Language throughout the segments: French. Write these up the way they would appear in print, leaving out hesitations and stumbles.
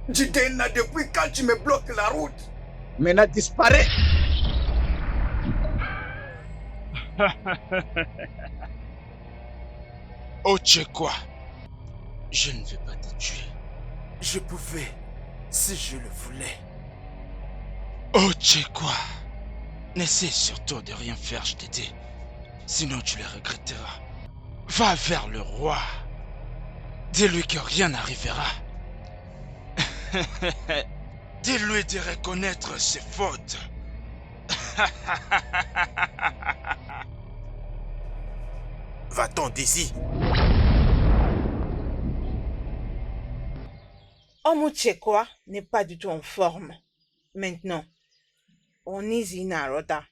Jidena, depuis quand tu me bloques la route? Maintenant, disparaît. Oh, tu es quoi? Je ne vais pas te tuer. Je pouvais, si je le voulais. Oh, tu es quoi? N'essaie surtout de rien faire, je t'ai dit. Sinon tu le regretteras. Va vers le roi. Dis-lui que rien n'arrivera. Dis-lui de reconnaître ses fautes. Va-t'en d'ici. Omuchekwa n'est pas du tout en forme. Maintenant, on est Zinaroda.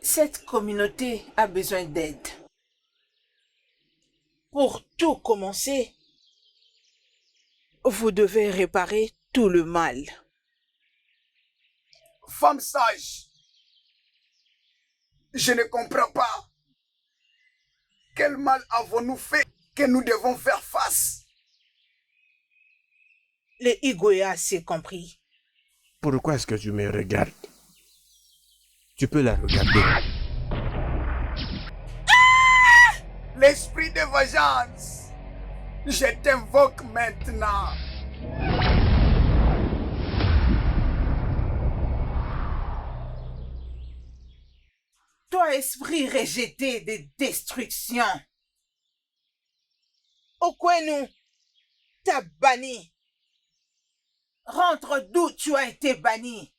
Cette communauté a besoin d'aide. Pour tout commencer, vous devez réparer tout le mal. Femme sage, je ne comprends pas. Quel mal avons-nous fait que nous devons faire face? Le Igoya s'est compris. Pourquoi est-ce que tu me regardes? Tu peux la regarder. L'esprit de vengeance, je t'invoque maintenant. Toi, esprit rejeté de destruction. Okwenu t'a banni. Rentre d'où tu as été banni.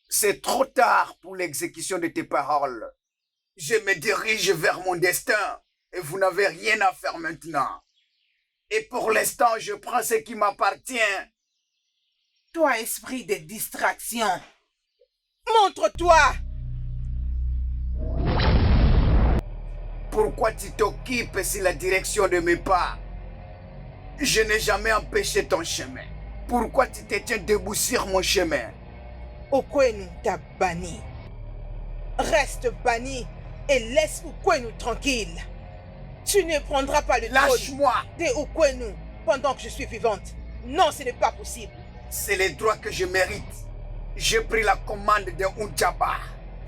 C'est trop tard pour l'exécution de tes paroles. Je me dirige vers mon destin et vous n'avez rien à faire maintenant. Et pour l'instant, je prends ce qui m'appartient. Toi, esprit de distraction. Montre-toi. Pourquoi tu t'occupes sur la direction de mes pas? Je n'ai jamais empêché ton chemin. Pourquoi tu te tiens debout sur mon chemin? Okwenu t'a banni. Reste banni et laisse Okwenu tranquille. Tu ne prendras pas le trône Lâche-moi! de Okwenu pendant que je suis vivante. Non, ce n'est pas possible. C'est les droits que je mérite. J'ai pris la commande de Unchaba.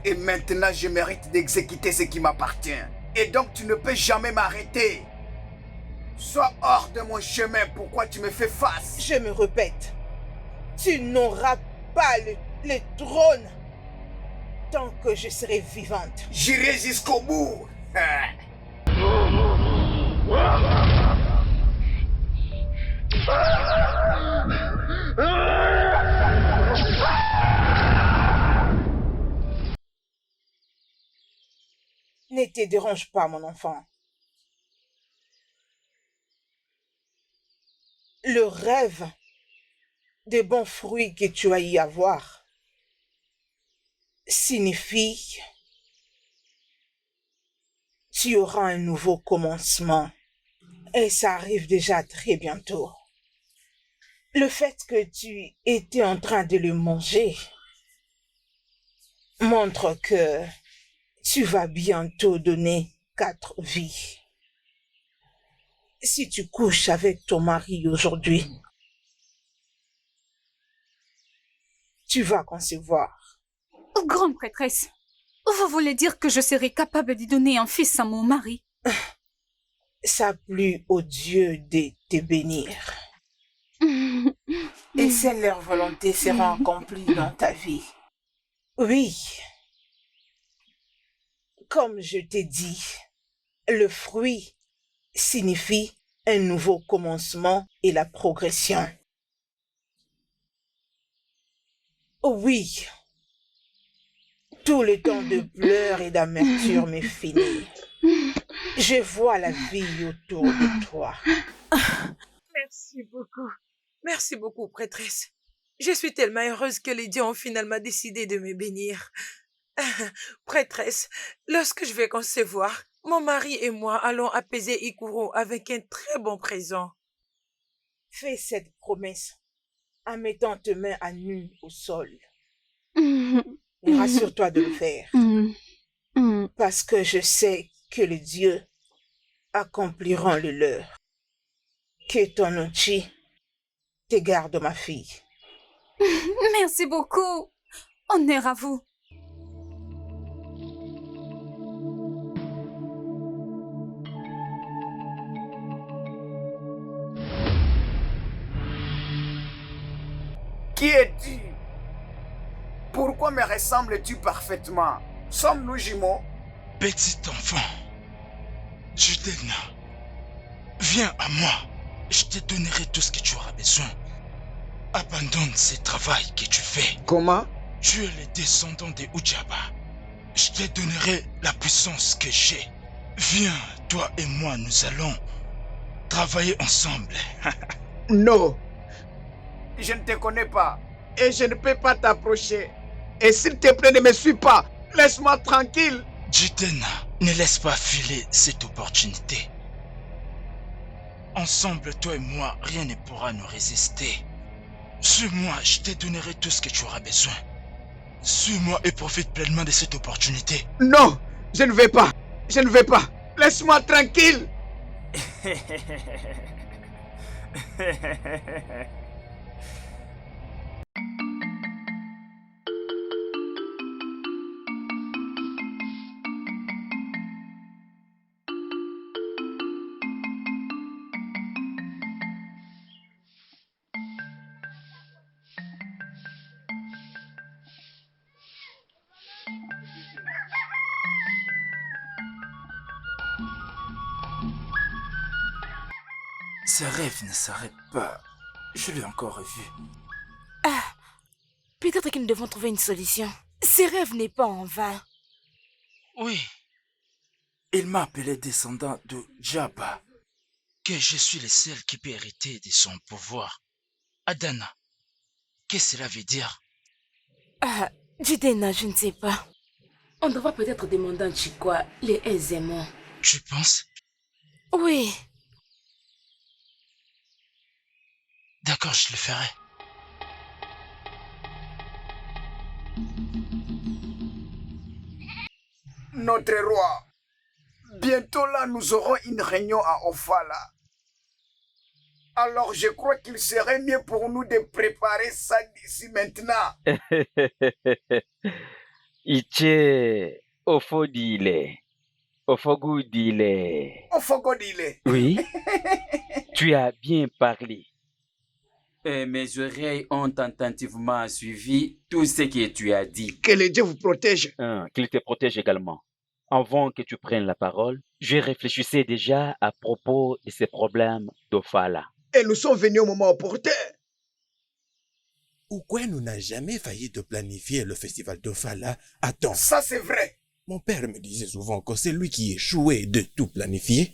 Et maintenant, je mérite d'exécuter ce qui m'appartient. Et donc, tu ne peux jamais m'arrêter. Sois hors de mon chemin. Pourquoi tu me fais face? Je me répète, tu n'auras pas le trône tant que je serai vivante. J'irai jusqu'au bout. Ne te dérange pas, mon enfant. Le rêve des bons fruits que tu as y avoir signifie tu auras un nouveau commencement. Et ça arrive déjà très bientôt. Le fait que tu étais en train de le manger montre que tu vas bientôt donner 4 vies. Si tu couches avec ton mari aujourd'hui, tu vas concevoir. Grande prêtresse, vous voulez dire que je serai capable de donner un fils à mon mari? Ça plut aux dieux de te bénir. Et c'est leur volonté sera accomplie dans ta vie. Oui. Comme je t'ai dit, le fruit signifie un nouveau commencement et la progression. Oui. Tout le temps de pleurs et d'amertume est fini. Je vois la vie autour de toi. Merci beaucoup. Merci beaucoup, prêtresse. Je suis tellement heureuse que les dieux ont finalement décidé de me bénir. Prêtresse, lorsque je vais concevoir, mon mari et moi allons apaiser Ikuro avec un très bon présent. Fais cette promesse en mettant tes mains à nu au sol. Et rassure-toi de le faire. Parce que je sais que les dieux accompliront le leur. Que ton outil tes gardes, ma fille. Merci beaucoup. Honneur à vous. Qui es-tu? Pourquoi me ressembles-tu parfaitement? Sommes-nous jumeaux? Petit enfant, Judena, viens à moi. Je te donnerai tout ce que tu auras besoin. Abandonne ce travail que tu fais. Comment? Tu es le descendant de Ujaba. Je te donnerai la puissance que j'ai. Viens, toi et moi, nous allons travailler ensemble. Non, Je ne te connais pas. et je ne peux pas t'approcher. Et s'il te plaît, ne me suis pas. Laisse-moi tranquille. Judena, ne laisse pas filer cette opportunité. Ensemble, toi et moi, rien ne pourra nous résister. Suis-moi, je te donnerai tout ce que tu auras besoin. Suis-moi et profite pleinement de cette opportunité. Non, je ne vais pas. Je ne vais pas. Laisse-moi tranquille. Ce rêve ne s'arrête pas. Je l'ai encore revu. Peut-être que nous devons trouver une solution. Ce rêve n'est pas en vain. Oui. Il m'a appelé descendant de Jabba. Que je suis le seul qui peut hériter de son pouvoir. Adana, qu'est-ce que cela veut dire? Judena, je ne sais pas. On devra peut-être demander à Chikwa les aisément. Tu penses? Oui. D'accord, je le ferai. Notre roi, bientôt là, nous aurons une réunion à Ofala. Alors je crois qu'il serait mieux pour nous de préparer ça d'ici maintenant. Iche Ofodile. Ofogudile. Ofogodile. Oui, tu as bien parlé. Et mes oreilles ont attentivement suivi tout ce que tu as dit. Que le Dieu vous protège. Qu'il te protège également. Avant que tu prennes la parole, je réfléchissais déjà à propos de ces problèmes d'Ofala. Et nous sommes venus au moment opportun. Ukwen n'a jamais failli de planifier le festival d'Ofala à temps. Ça c'est vrai. Mon père me disait souvent que celui qui échouait de tout planifier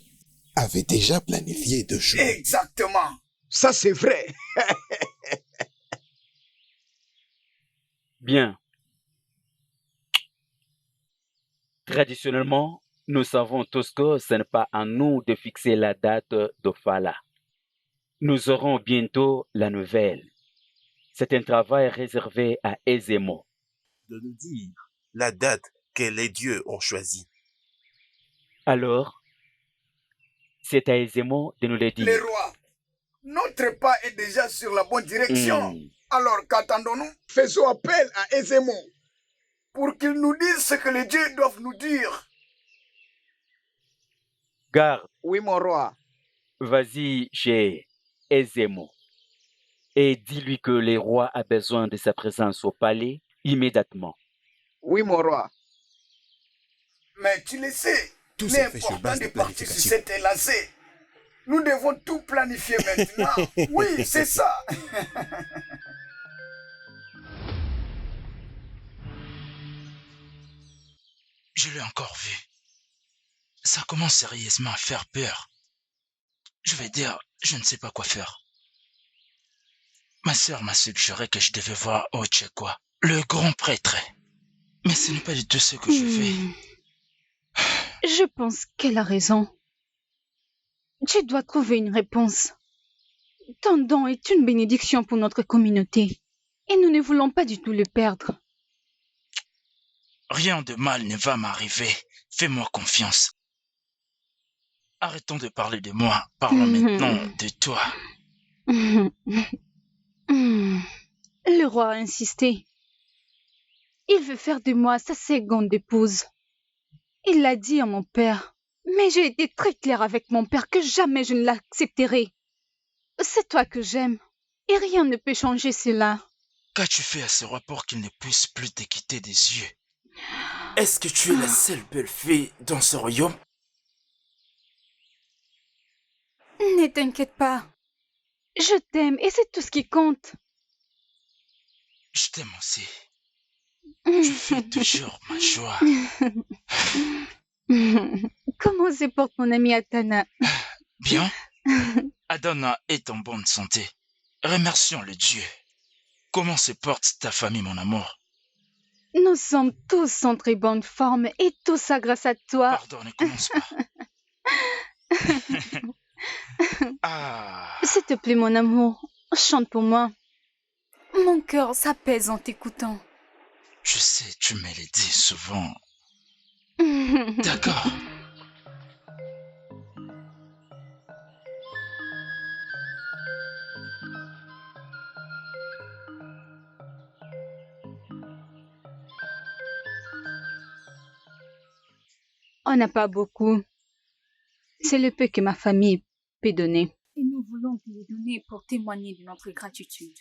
avait déjà planifié de choses. Exactement. Ça c'est vrai. Bien. Traditionnellement, nous savons tous que ce n'est pas à nous de fixer la date d'Ofala. Nous aurons bientôt la nouvelle. C'est un travail réservé à Ezemo. De nous dire la date que les dieux ont choisie. Alors, c'est à Ezemo de nous le dire. Les rois, notre pas est déjà sur la bonne direction. Alors qu'attendons-nous? Faisons appel à Ezemo pour qu'il nous dise ce que les dieux doivent nous dire. Garde. Oui, mon roi. Vas-y chez Ezemo et dis-lui que le roi a besoin de sa présence au palais immédiatement. Oui, mon roi. Mais tu le sais, Tout il est se fait sur important base de de partir sur planification. cet élancé. Nous devons tout planifier maintenant. Oui, c'est ça. Je l'ai encore vu. Ça commence sérieusement à faire peur. Je vais dire, je ne sais pas quoi faire. Ma sœur m'a suggéré que je devais voir Ochekwa, le grand prêtre. Mais ce n'est pas du tout ce que je fais. Je pense qu'elle a raison. Tu dois trouver une réponse. Ton don est une bénédiction pour notre communauté. Et nous ne voulons pas du tout le perdre. Rien de mal ne va m'arriver. Fais-moi confiance. Arrêtons de parler de moi. Parlons maintenant de toi. Le roi a insisté. Il veut faire de moi sa seconde épouse. Il l'a dit à mon père. Mais j'ai été très claire avec mon père que jamais je ne l'accepterai. C'est toi que j'aime. Et rien ne peut changer cela. Qu'as-tu fait à ce roi pour qu'il ne puisse plus te quitter des yeux? Est-ce que tu es la seule belle fille dans ce royaume? Ne t'inquiète pas. Je t'aime et c'est tout ce qui compte. Je t'aime aussi. Tu fais toujours ma joie. Comment se porte mon ami Atana? Bien. Adana est en bonne santé. Remercions le Dieu. Comment se porte ta famille, mon amour? Nous sommes tous en très bonne forme et tout ça grâce à toi. Pardon, ne commence pas. Ah. S'il te plaît, mon amour, chante pour moi. Mon cœur s'apaise en t'écoutant. Je sais, tu me le dis souvent. D'accord. On n'a pas beaucoup. C'est le peu que ma famille peut donner. Et nous voulons te le donner pour témoigner de notre gratitude.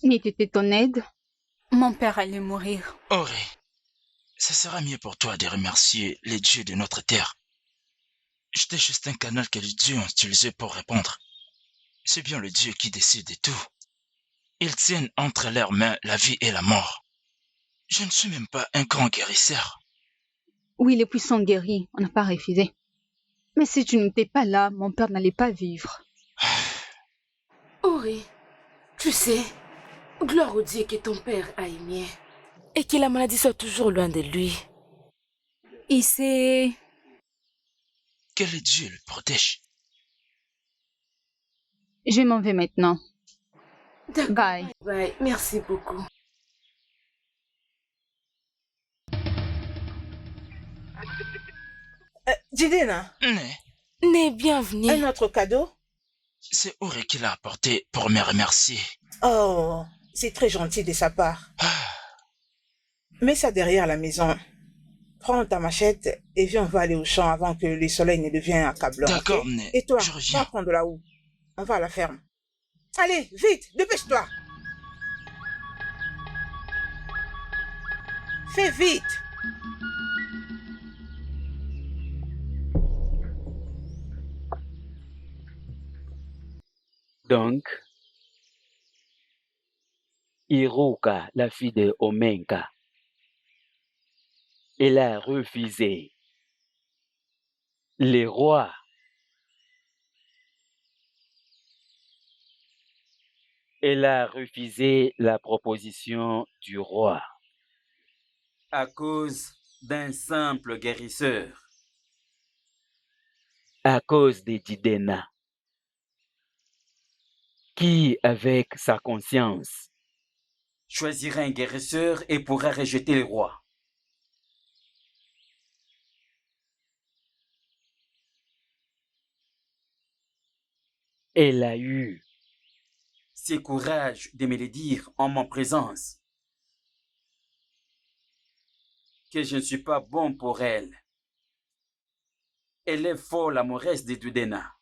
N'était ton aide? Mon père allait mourir. Auré, ce sera mieux pour toi de remercier les dieux de notre terre. J'étais juste un canal que les dieux ont utilisé pour répondre. C'est bien le Dieu qui décide de tout. Ils tiennent entre leurs mains la vie et la mort. Je ne suis même pas un grand guérisseur. Oui, les puissants guéris, on n'a pas refusé. Mais si tu n'étais pas là, mon père n'allait pas vivre. Auré, tu sais, gloire au Dieu que ton père a aimé et que la maladie soit toujours loin de lui. Il sait... Que le Dieu le protège. Je m'en vais maintenant. Bye. Bye, merci beaucoup. Jidena. Né, bienvenue. Un autre cadeau? C'est Auré qui l'a apporté pour me remercier. Oh, c'est très gentil de sa part. Mets ça derrière la maison. Prends ta machette et viens, on va aller au champ avant que le soleil ne devienne accablant. D'accord, okay? mais Et toi, je reviens. va prendre la houe. On va à la ferme. Allez, vite, dépêche-toi. Fais vite. Donc, Iruka, la fille de Omenka, elle a refusé. Les rois elle a refusé la proposition du roi. À cause d'un simple guérisseur. À cause de Jidena, qui, avec sa conscience, choisira un guérisseur et pourra rejeter le roi. Elle a eu ce courage de me le dire en mon présence. Que je ne suis pas bon pour elle. Elle est folle amoureuse de Jidena.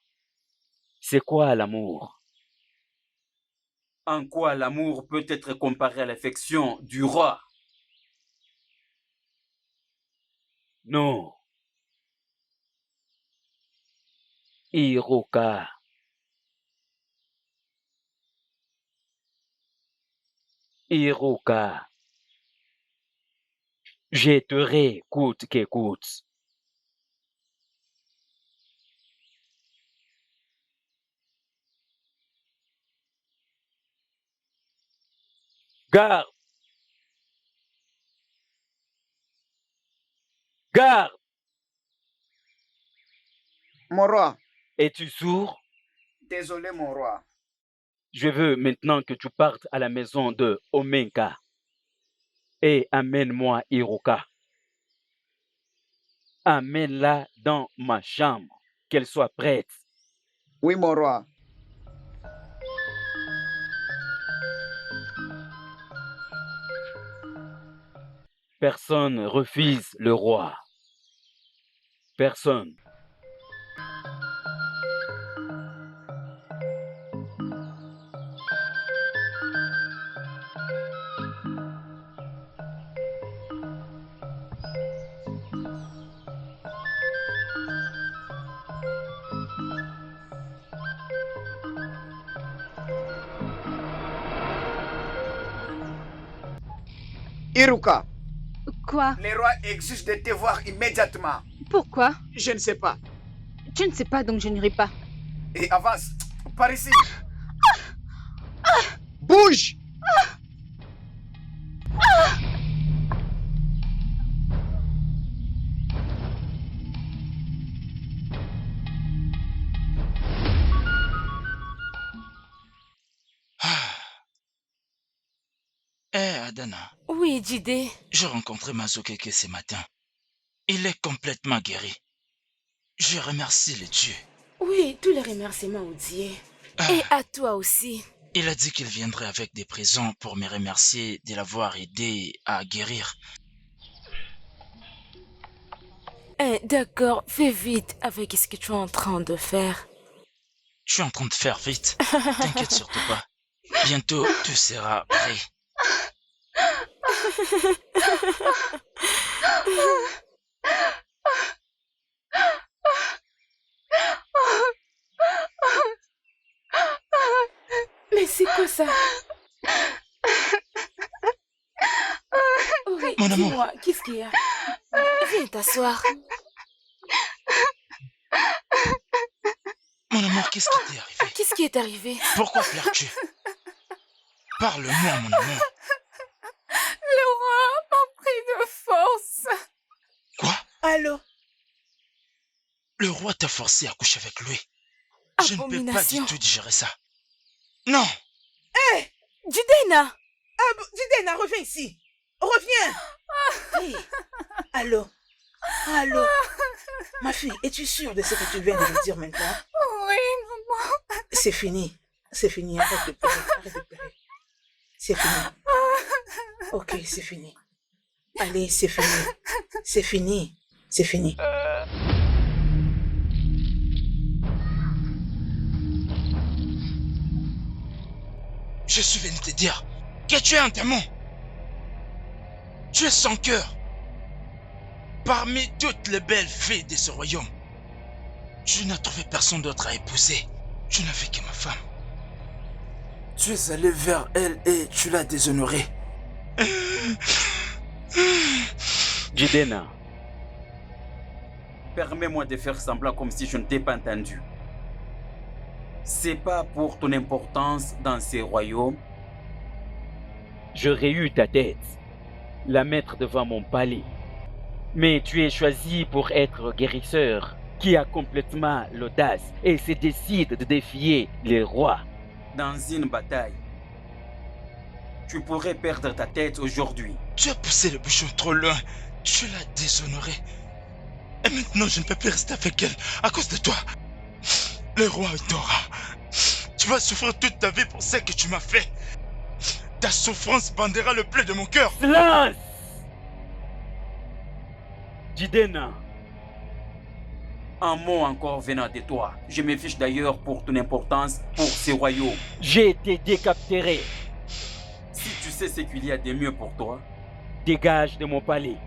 C'est quoi l'amour? En quoi l'amour peut être comparé à l'affection du roi? Non. Iruka. Iruka. Je te coûte que coûte. Garde! Garde! Mon roi. Es-tu sourd? Désolé, mon roi. Je veux maintenant que tu partes à la maison de Omenka et amène-moi Iruka. Amène-la dans ma chambre, qu'elle soit prête. Oui, mon roi. Personne refuse le roi. Personne. Iruka, Quoi? Le roi exige de te voir immédiatement. Pourquoi? je ne sais pas. Tu ne sais pas, donc je n'irai pas. Et avance, par ici. Bouge! Adana, Oui, Jide. j'ai rencontré Mazokeke ce matin. Il est complètement guéri. Je remercie les dieux. Oui, tous les remerciements au Dieu. Et à toi aussi. Il a dit qu'il viendrait avec des présents pour me remercier de l'avoir aidé à guérir. D'accord, fais vite avec ce que tu es en train de faire. Je suis en train de faire vite. T'inquiète surtout pas. Bientôt, tout sera prêt. Mais c'est quoi ça? Oui, Mon amour. dis-moi, qu'est-ce qu'il y a? Viens t'asseoir. Mon amour, qu'est-ce qui t'est arrivé? Qu'est-ce qui est arrivé? Pourquoi pleures-tu? Parle-moi, mon amour. Le roi m'a pris de force. Quoi? Allô? Le roi t'a forcé à coucher avec lui. Je ne peux pas Abomination. du tout digérer ça. Non! Hé! Jidena! Jidena, reviens ici. Reviens. Hey. Allô? Allô? Ma fille, es-tu sûre de ce que tu viens de me dire maintenant? Oui, maman. C'est fini. C'est fini. Arrête de pleurer. Arrête de pleurer. C'est fini. Ok, c'est fini. Allez, c'est fini. C'est fini. C'est fini. Je suis venu te dire que tu es un démon. Tu es sans cœur. Parmi toutes les belles filles de ce royaume, tu n'as trouvé personne d'autre à épouser. Tu n'avais que ma femme. Tu es allé vers elle et tu l'as déshonorée. Jidena, Permets-moi de faire semblant comme si je ne t'ai pas entendu. C'est pas pour ton importance dans ces royaumes. j'aurais eu ta tête, la mettre devant mon palais. Mais tu es choisi pour être guérisseur, qui a complètement l'audace et se décide de défier les rois. Dans une bataille, tu pourrais perdre ta tête aujourd'hui. Tu as poussé le bouchon trop loin. Tu l'as déshonorée. Et maintenant, je ne peux plus rester avec elle à cause de toi. Le roi t'aura. Tu vas souffrir toute ta vie pour ce que tu m'as fait. Ta souffrance bandera le bleu de mon cœur. Silence! Jidena, Un mot encore venant de toi. Je me fiche d'ailleurs pour ton importance pour ces royaumes. j'ai été décapité. Si tu sais ce qu'il y a de mieux pour toi, Dégage de mon palais.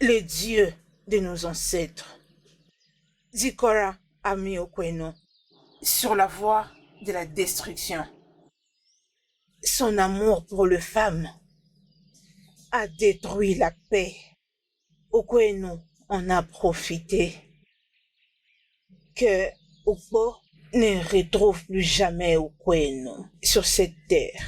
Les dieux de nos ancêtres, Zikora a mis Okweno sur la voie de la destruction. Son amour pour les femmes a détruit la paix. Okweno en a profité. Que Okpo ne retrouve plus jamais Okweno sur cette terre.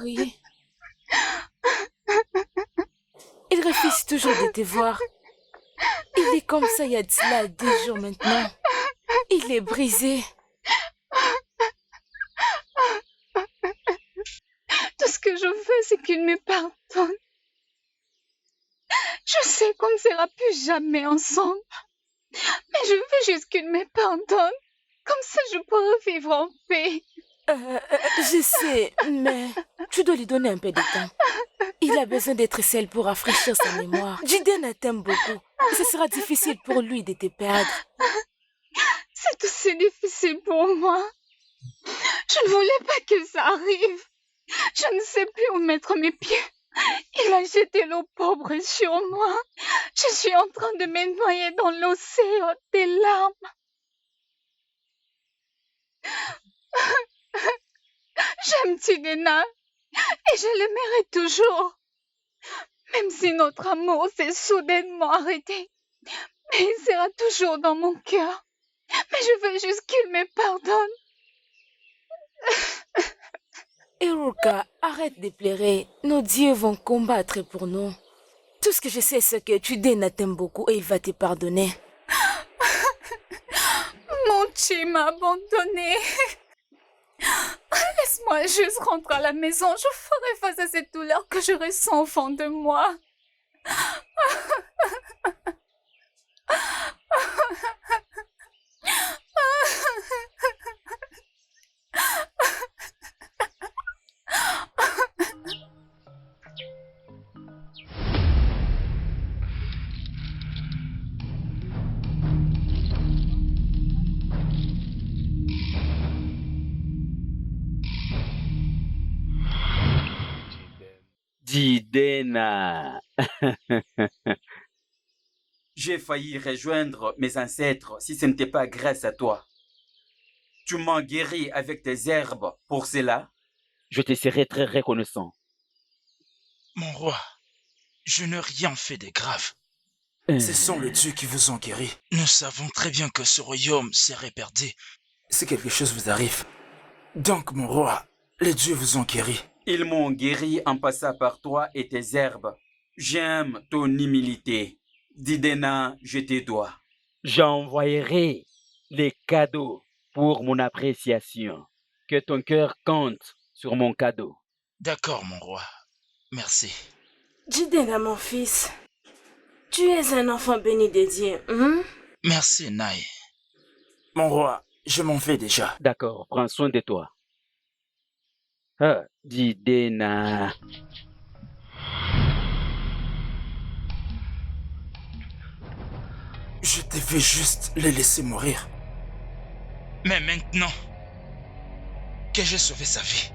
prier. Il refuse toujours de te voir. Il est comme ça il y a de cela 10 jours maintenant. Il est brisé. Tout ce que je veux, c'est qu'il me pardonne. Je sais qu'on ne sera plus jamais ensemble. Mais je veux juste qu'il me pardonne. Comme ça, je pourrai vivre en paix. Je sais, mais tu dois lui donner un peu de temps. Il a besoin d'être seul pour rafraîchir sa mémoire. Jiden t'aime beaucoup. Ce sera difficile pour lui de te perdre. C'est aussi difficile pour moi. Je ne voulais pas que ça arrive. Je ne sais plus où mettre mes pieds. Il a jeté l'eau pauvre sur moi. Je suis en train de me noyer dans l'océan des larmes. J'aime Tidena et je l'aimerai toujours. Même si notre amour s'est soudainement arrêté, mais il sera toujours dans mon cœur. Mais je veux juste qu'il me pardonne. Iruka, arrête de pleurer. Nos dieux vont combattre pour nous. Tout ce que je sais, c'est que Tidena t'aime beaucoup et il va te pardonner. Mon Chi m'a abandonné. Laisse-moi juste rentrer à la maison. Je ferai face à cette douleur que je ressens au fond de moi. Jidena. J'ai failli rejoindre mes ancêtres si ce n'était pas grâce à toi. Tu m'as guéri avec tes herbes pour cela. Je te serai très reconnaissant. Mon roi, je n'ai rien fait de grave. Ce sont les dieux qui vous ont guéri. Nous savons très bien que ce royaume serait perdu si quelque chose vous arrive. Donc, mon roi, les dieux vous ont guéri. Ils m'ont guéri en passant par toi et tes herbes. J'aime ton humilité. Jidena, je te dois. J'envoyerai les cadeaux pour mon appréciation. Que ton cœur compte sur mon cadeau. D'accord, mon roi. Merci. Jidena, mon fils, tu es un enfant béni de Dieu. Merci, Nai. Mon roi, je m'en vais déjà. D'accord, prends soin de toi. Ah, Jidena. Je devais juste les laisser mourir. Mais maintenant que j'ai sauvé sa vie,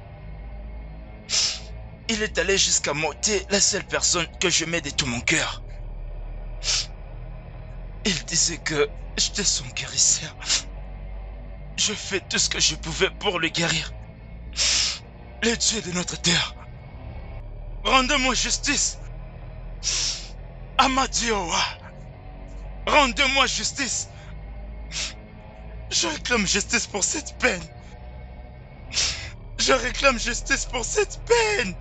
il est allé jusqu'à m'ôter la seule personne que j'aimais de tout mon cœur. Il disait que j'étais son guérisseur. Je fais tout ce que je pouvais pour le guérir. Les dieux de notre terre, rendez-moi justice. Amadioa, rendez-moi justice. Je réclame justice pour cette peine. Je réclame justice pour cette peine.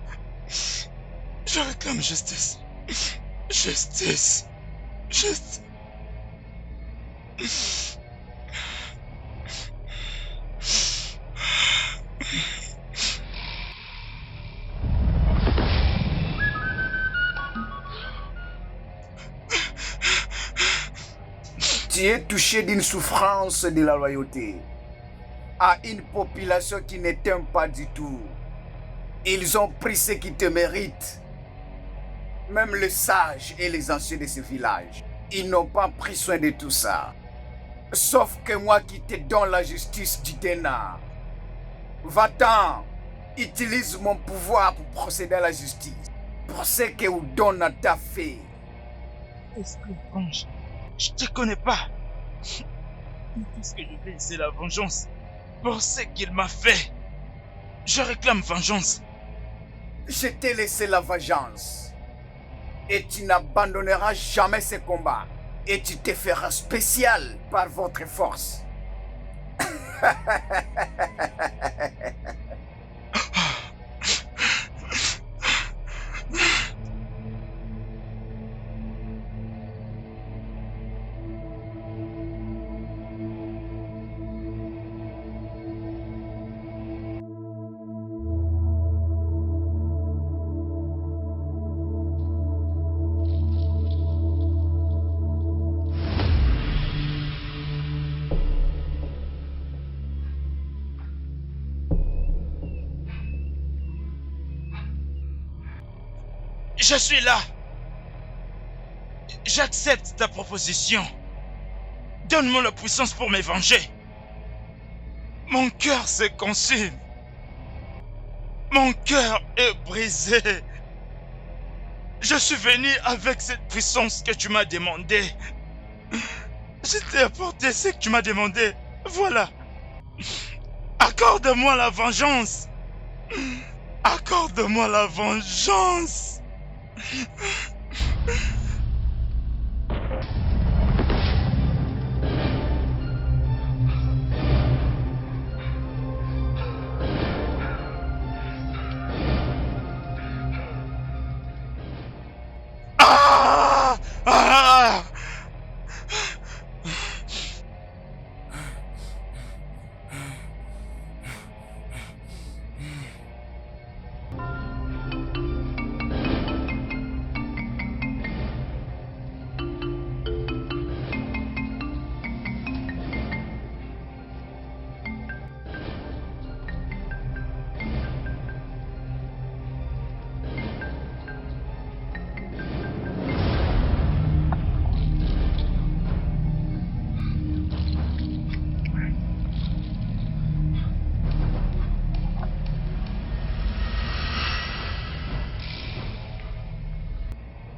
Je réclame justice. Justice. Justice. Tu es touché d'une souffrance de la loyauté à une population qui ne t'aime pas du tout. Ils ont pris ce qui te mérite. Même les sages et les anciens de ce village, ils n'ont pas pris soin de tout ça. Sauf que moi qui te donne la justice du Jidena. Va-t'en, utilise mon pouvoir pour procéder à la justice. Pour ce que Udona t'a fait. Esprit étrange, je te connais pas. Tout ce que je fais, c'est la vengeance. Pour ce qu'il m'a fait. Je réclame vengeance. Je t'ai laissé la vengeance. Et tu n'abandonneras jamais ce combat. Et tu te feras spécial par votre force. Je suis là. J'accepte ta proposition. Donne-moi la puissance pour me venger. Mon cœur se consume. Mon cœur est brisé. Je suis venu avec cette puissance que tu m'as demandé. Je t'ai apporté ce que tu m'as demandé. Voilà. Accorde-moi la vengeance. Accorde-moi la vengeance. Ah! Ah!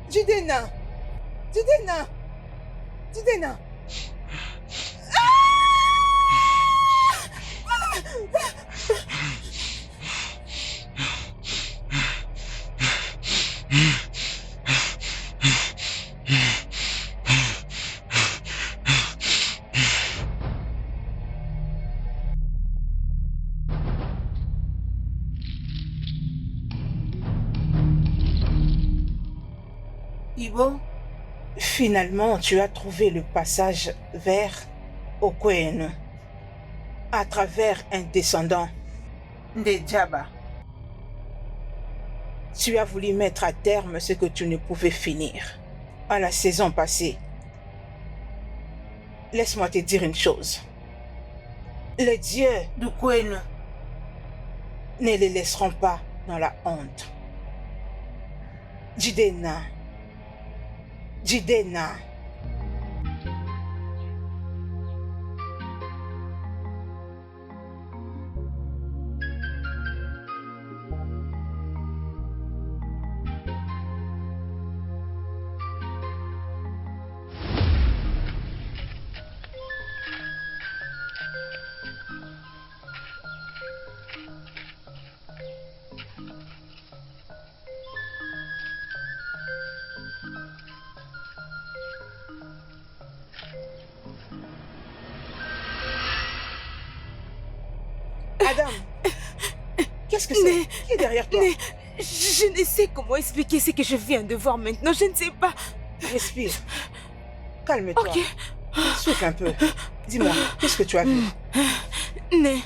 Jidena! Jidena! Jidena! Ibo, finalement, tu as trouvé le passage vers Okwenu à travers un descendant des Djaba. Tu as voulu mettre à terme ce que tu ne pouvais finir à la saison passée. Laisse-moi te dire une chose. Les dieux d'Okwenu ne les laisseront pas dans la honte. Jidena. Jidena. Adam, qu'est-ce que c'est? Qui est derrière toi? Je ne sais comment expliquer ce que je viens de voir maintenant, je ne sais pas. Respire. Calme-toi. Ok. Souffle un peu. Dis-moi, qu'est-ce que tu as vu? Né,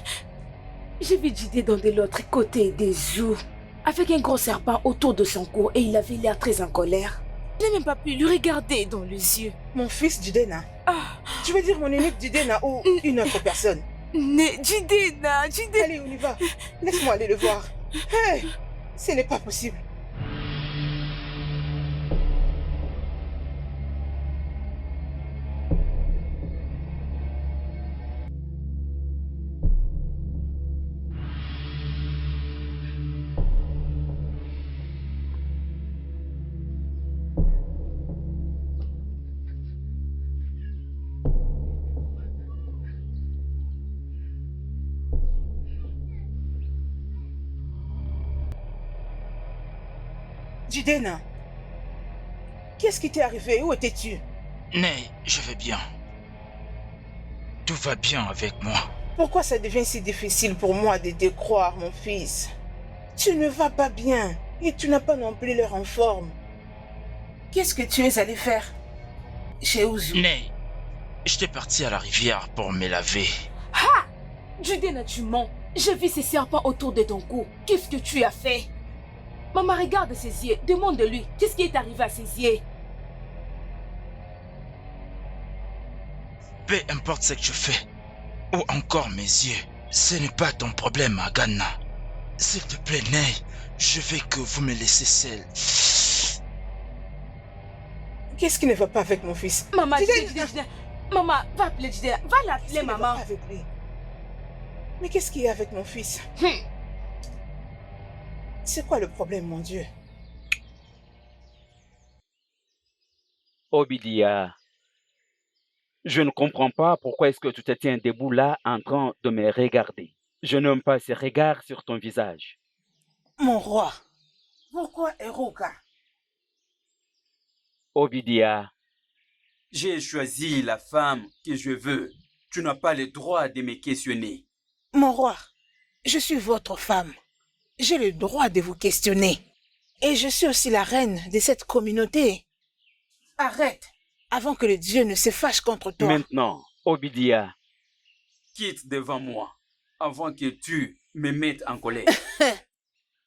j'ai vu Jidé dans de l'autre côté des eaux, avec un gros serpent autour de son cou et il avait l'air très en colère. Je n'ai même pas pu lui regarder dans les yeux. Mon fils Jidena. Tu veux dire mon unique Jidena ou une autre personne? Jidena. Allez, on y va. Laisse-moi aller le voir. Hey, ce n'est pas possible. Jidena, qu'est-ce qui t'est arrivé? Où étais-tu? Ney, je vais bien. Tout va bien avec moi. Pourquoi ça devient si difficile pour moi de te croire, mon fils? Tu ne vas pas bien et tu n'as pas non plus l'air en forme. Qu'est-ce que tu es allé faire chez Ouzou? Ney, j'étais parti à la rivière pour me laver. Ah! Jidena, tu mens. J'ai vu ces serpents autour de ton cou. Qu'est-ce que tu as fait? Maman, regarde ses yeux. Demande-lui. Qu'est-ce qui est arrivé à ses yeux? Peu importe ce que je fais, ou encore mes yeux, ce n'est pas ton problème, Agana. S'il te plaît, Ney, je veux que vous me laissiez seul. Qu'est-ce qui ne va pas avec mon fils? Maman, maman, va appeler Jidé. Va l'appeler, maman. Avec lui. Mais qu'est-ce qu'il y a avec mon fils? C'est quoi le problème, mon Dieu? Obidia, je ne comprends pas pourquoi est-ce que tu te tiens debout là en train de me regarder. Je n'aime pas ces regards sur ton visage. Mon roi, pourquoi Eruka? Obidia, j'ai choisi la femme que je veux. Tu n'as pas le droit de me questionner. Mon roi, je suis votre femme. J'ai le droit de vous questionner. Et je suis aussi la reine de cette communauté. Arrête, avant que le Dieu ne se fâche contre toi. Maintenant, Obidia, quitte devant moi avant que tu me mettes en colère.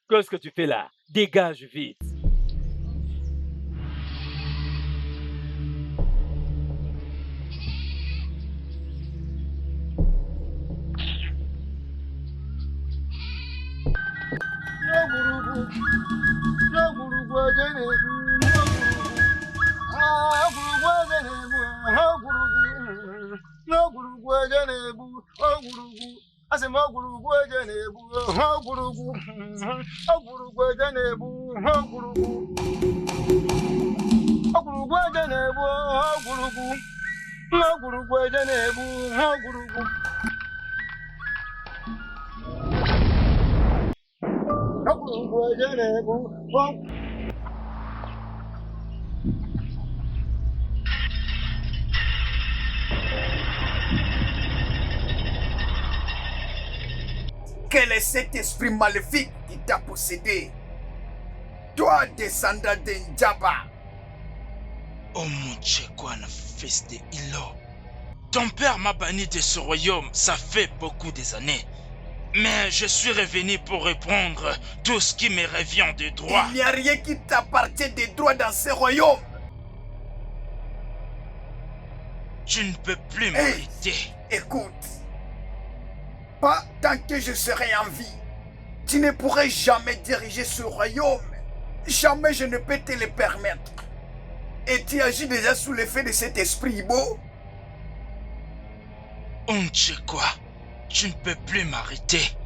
Qu'est-ce que tu fais là? Dégage vite. Quel est cet esprit maléfique qui t'a possédé? Toi, descendant d'Njaba. Oh mon Tchekwana, fils de Hilo. Ton père m'a banni de ce royaume, ça fait beaucoup des années. Mais je suis revenu pour reprendre tout ce qui me revient de droit. Il n'y a rien qui t'appartient de droit dans ce royaume. Tu ne peux plus m'arrêter. Écoute. Pas tant que je serai en vie. Tu ne pourrais jamais diriger ce royaume. Jamais je ne peux te le permettre. Et tu agis déjà sous l'effet de cet esprit Ibo? Onchekwa, tu ne peux plus m'arrêter.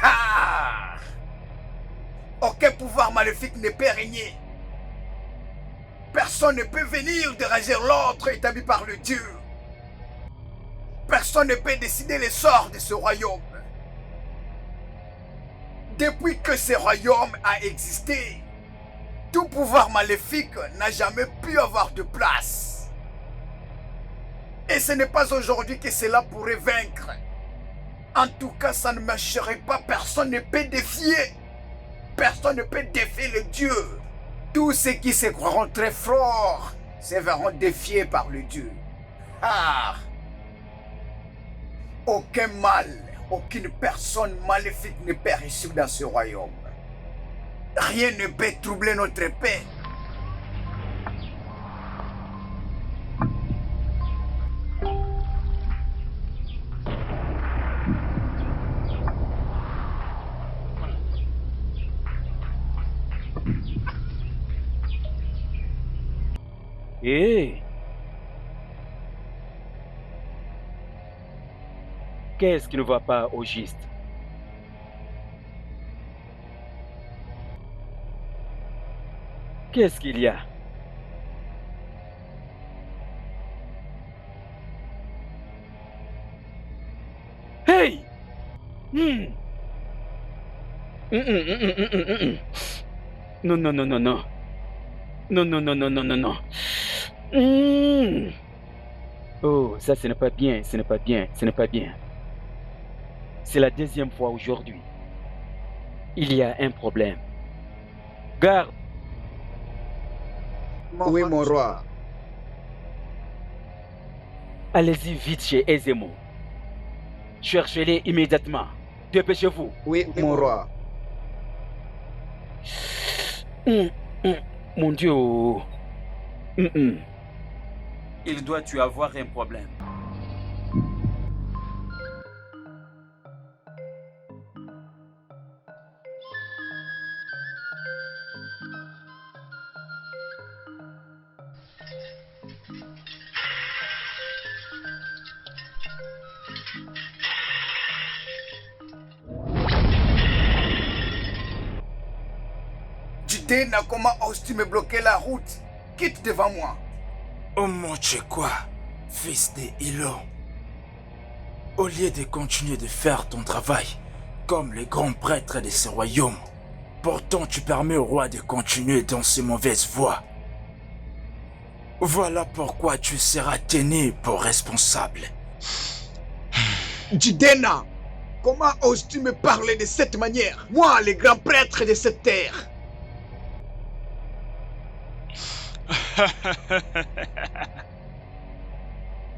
Ah! Aucun pouvoir maléfique ne peut régner. Personne ne peut venir déranger l'ordre établi par le Dieu. Personne ne peut décider les sorts de ce royaume. Depuis que ce royaume a existé, tout pouvoir maléfique n'a jamais pu avoir de place. Et ce n'est pas aujourd'hui que cela pourrait vaincre. En tout cas, ça ne marcherait pas. Personne ne peut défier. Personne ne peut défier le Dieu. Tous ceux qui se croiront très forts se verront défiés par le Dieu. Ah! Aucun mal, aucune personne maléfique ne peut réussir dans ce royaume. Rien ne peut troubler notre paix. Hé! Qu'est-ce qui ne va pas au juste? Qu'est-ce qu'il y a? Hey! Non, non, non, non, non. Non, non, non, non, non, non, non. Oh, ça, ce n'est pas bien, ce n'est pas bien, ce n'est pas bien. C'est la deuxième fois aujourd'hui. Il y a un problème. Garde! Oui, mon roi. Allez-y vite chez Ezemo. Cherchez-les immédiatement. Dépêchez-vous. Oui, mon roi. Mon Dieu. Il doit y avoir un problème. Jidena, comment oses-tu me bloquer la route? Quitte devant moi. Oh mon Tchekwa, fils de Hilo. Au lieu de continuer de faire ton travail, comme les grands prêtres de ce royaume, pourtant tu permets au roi de continuer dans ses mauvaises voies. Voilà pourquoi tu seras tenu pour responsable. Jidena, comment oses-tu me parler de cette manière? Moi, le grand prêtre de cette terre.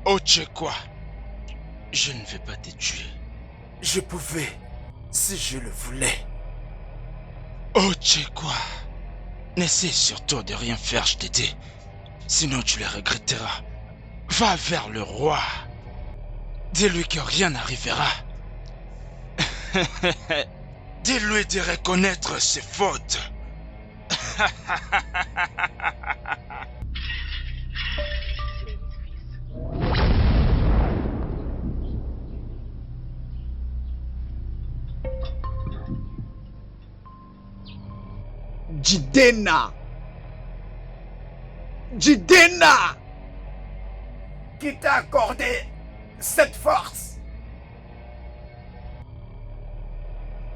Oh Tchekwa, je ne vais pas te tuer. Je pouvais, si je le voulais. Oh Tchekwa, n'essaie surtout de rien faire, je t'ai dit. Sinon tu le regretteras. Va vers le roi. Dis-lui que rien n'arrivera. Dis-lui de reconnaître ses fautes. Jidena! Jidena! Qui t'a accordé cette force?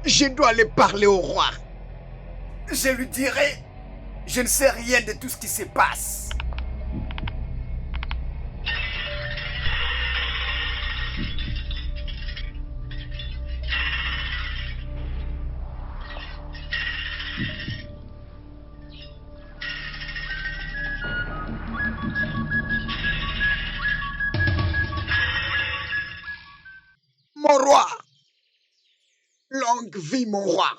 Je dois aller parler au roi. Je lui dirai, je ne sais rien de tout ce qui se passe. Mon roi! Longue vie, mon roi!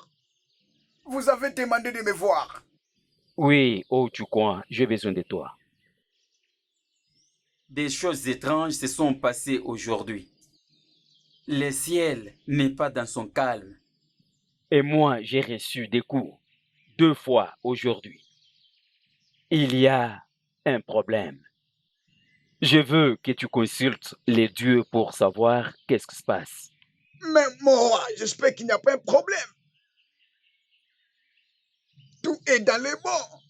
Vous avez demandé de me voir. Oui, oh Tchukwa, j'ai besoin de toi. Des choses étranges se sont passées aujourd'hui. Le ciel n'est pas dans son calme. Et moi, j'ai reçu des coups 2 fois aujourd'hui. Il y a un problème. Je veux que tu consultes les dieux pour savoir qu'est-ce qui se passe. Mais mon roi, j'espère qu'il n'y a pas un problème. Tout est dans les bons.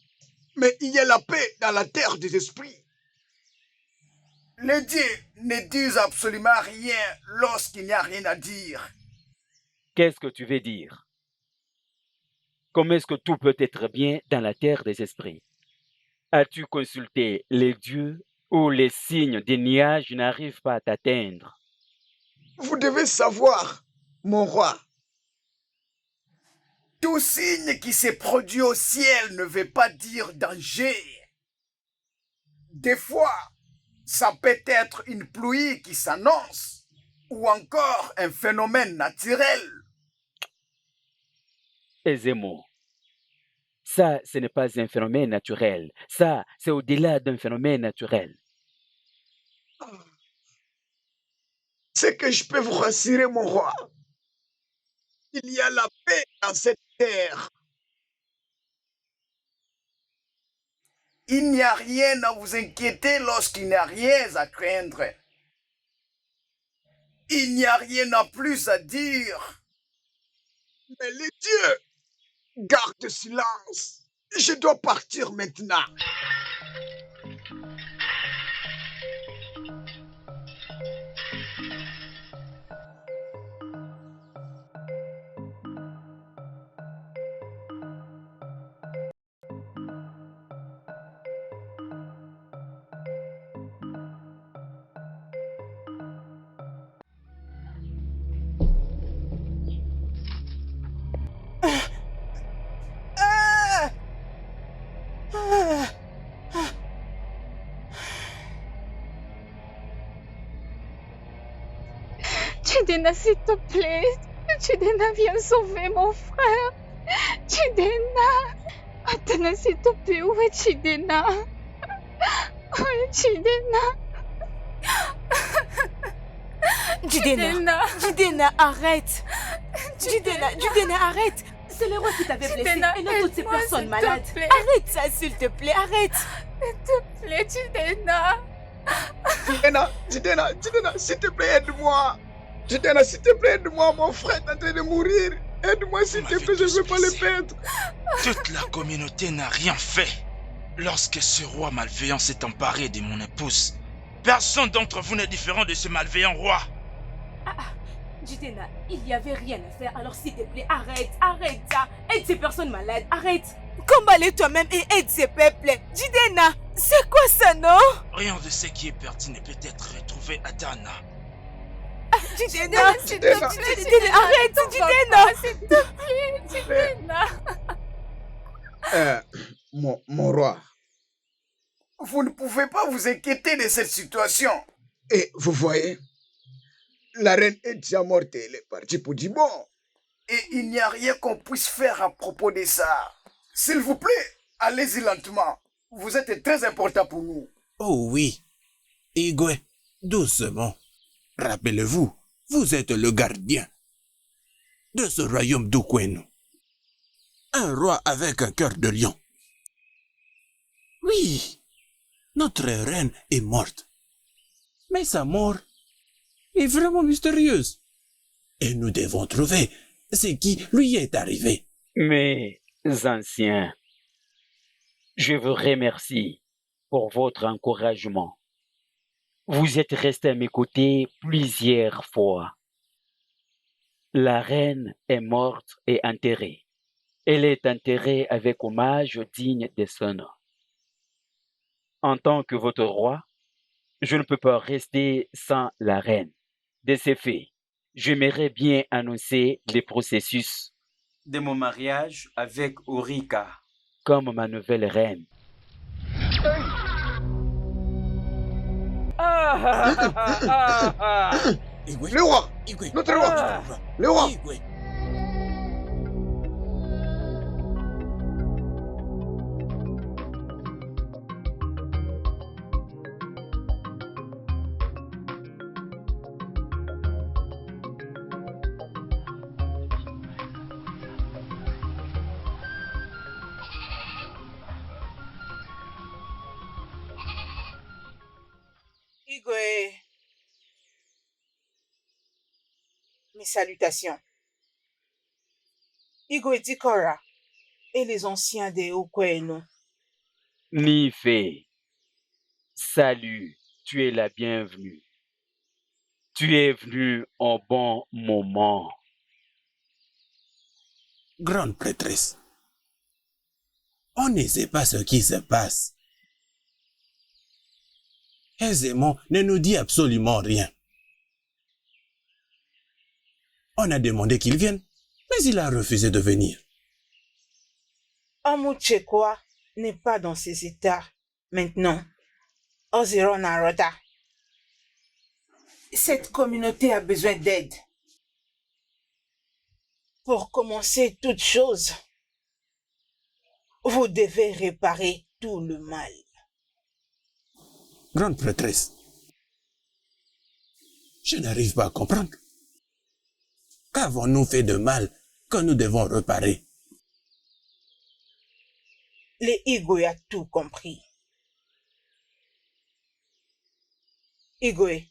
Mais il y a la paix dans la terre des esprits. Les dieux ne disent absolument rien lorsqu'il n'y a rien à dire. Qu'est-ce que tu veux dire? Comment est-ce que tout peut être bien dans la terre des esprits? As-tu consulté les dieux ou les signes des nuages n'arrivent pas à t'atteindre? Vous devez savoir, mon roi. Tout signe qui se produit au ciel ne veut pas dire danger. Des fois, ça peut être une pluie qui s'annonce ou encore un phénomène naturel. Aisément. Ça, ce n'est pas un phénomène naturel. Ça, c'est au-delà d'un phénomène naturel. C'est que je peux vous rassurer, mon roi. Il y a la paix dans cette terre. Il n'y a rien à vous inquiéter lorsqu'il n'y a rien à craindre. Il n'y a rien à plus à dire. Mais les dieux, garde silence. Je dois partir maintenant. Jidena, s'il te plaît. Jidena, viens sauver mon frère. Jidena. Attends, s'il te plaît, où est Jidena? Où est Jidena? Jidena, arrête. Jidena, arrête. C'est le roi qui t'avait blessé et non toutes ces personnes malades. Arrête ça, s'il te plaît, arrête. S'il te plaît, Jidena. Jidena, s'il te plaît, aide-moi. Jidena, s'il te plaît, aide-moi. Mon frère est en train de mourir. Aide-moi, s'il te plaît, je ne veux pas le perdre. Toute la communauté n'a rien fait. Lorsque ce roi malveillant s'est emparé de mon épouse, personne d'entre vous n'est différent de ce malveillant roi. Jidena, il n'y avait rien à faire, alors s'il te plaît, arrête ça. Aide ces personnes malades, arrête. Combat-les toi-même et aide ces peuples. Jidena, c'est quoi ça, non? Rien de ce qui est perdu ne peut être retrouvé à Dana. Jidena, arrête, Jidena. S'il te plaît, Jidena. Mon roi. Vous ne pouvez pas vous inquiéter de cette situation. Et vous voyez, la reine est déjà morte, elle est partie pour du bon. Et il n'y a rien qu'on puisse faire à propos de ça. S'il vous plaît, allez-y lentement. Vous êtes très important pour nous. Oh oui. Igwe, doucement. Rappelez-vous, vous êtes le gardien de ce royaume d'Ukwenu. Un roi avec un cœur de lion. Oui, notre reine est morte. Mais sa mort est vraiment mystérieuse. Et nous devons trouver ce qui lui est arrivé. Mes anciens, je vous remercie pour votre encouragement. Vous êtes restés à mes côtés plusieurs fois. La reine est morte et enterrée. Elle est enterrée avec hommage digne de son nom. En tant que votre roi, je ne peux pas rester sans la reine. De ce fait, j'aimerais bien annoncer le processus de mon mariage avec Urika comme ma nouvelle reine. Le roi, notre roi, le roi. Igwe. Mes salutations. Igwe Dikora et les anciens de Ukwenu. Nife, salut, tu es la bienvenue. Tu es venu au bon moment. Grande prêtresse, on ne sait pas ce qui se passe. Aisément ne nous dit absolument rien. On a demandé qu'il vienne, mais il a refusé de venir. Amuchekwa n'est pas dans ses états maintenant. Oziro Narota. Cette communauté a besoin d'aide. Pour commencer toute chose, vous devez réparer tout le mal. Grande prêtresse, je n'arrive pas à comprendre. Qu'avons-nous fait de mal que nous devons réparer? Les Igwe a tout compris. Igwe,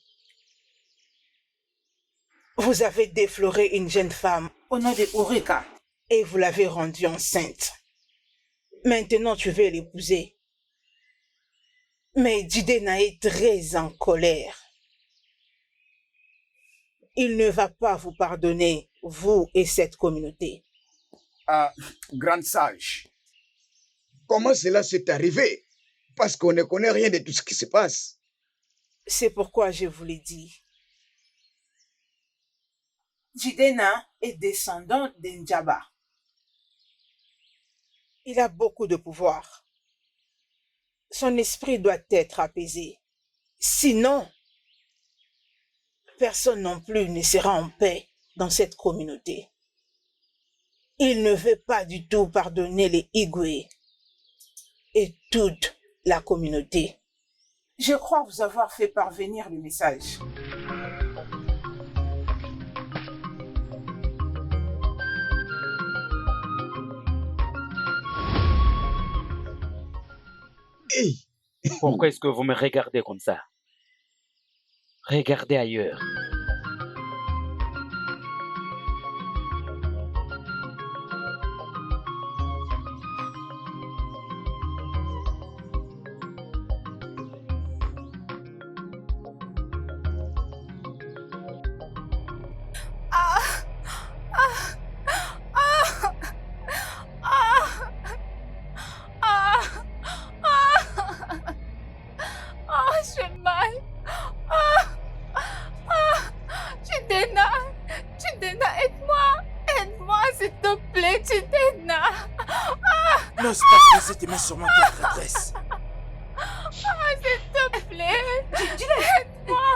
vous avez défloré une jeune femme au nom de Urika et vous l'avez rendue enceinte. Maintenant, tu veux l'épouser. Mais Jidena est très en colère. Il ne va pas vous pardonner, vous et cette communauté. Grande sage. Comment cela s'est arrivé? Parce qu'on ne connaît rien de tout ce qui se passe. C'est pourquoi je vous l'ai dit. Jidena est descendant d'Njaba. Il a beaucoup de pouvoir. Son esprit doit être apaisé. Sinon, personne non plus ne sera en paix dans cette communauté. Il ne veut pas du tout pardonner les Igwe et toute la communauté. Je crois vous avoir fait parvenir le message. Hey, Pourquoi est-ce que vous me regardez comme ça? Regardez ailleurs. J'ai mal. Jidena, aide-moi. Aide-moi, s'il te plaît, Jidena. N'ose pas poser tes mains sur moi, toi, prêtresse. S'il te plaît. Aide-moi.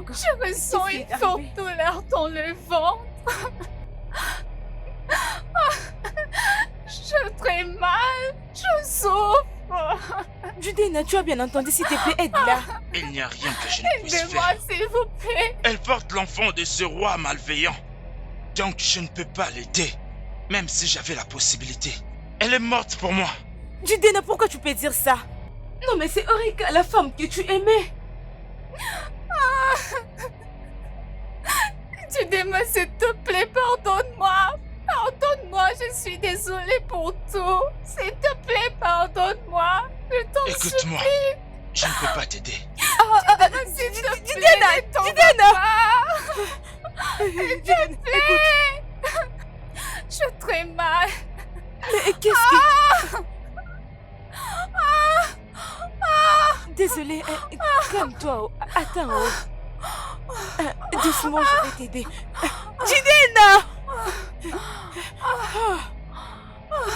Je ressens une forte douleur dans le ventre. Je très mal. Je souffre. Judena, tu as bien entendu, s'il te plaît, aide-la. Il n'y a rien que je ne puisse Aidez-moi, faire. s'il vous plaît. Elle porte l'enfant de ce roi malveillant. Donc je ne peux pas l'aider, même si j'avais la possibilité. Elle est morte pour moi. Judena, pourquoi tu peux dire ça? Non, mais c'est Orika, la femme que tu aimais. Judena, s'il te plaît, pardonne-moi. Pardonne-moi, je suis désolée pour tout. S'il te plaît, pardonne-moi. Je t'en Écoute-moi, supplie. je ne peux pas t'aider. S'il te plaît, ne t'en va pas. S'il te plaît. Je suis très mal. Mais qu'est-ce que... Désolée, calme-toi. Attends. Doucement, je vais t'aider. Jidena!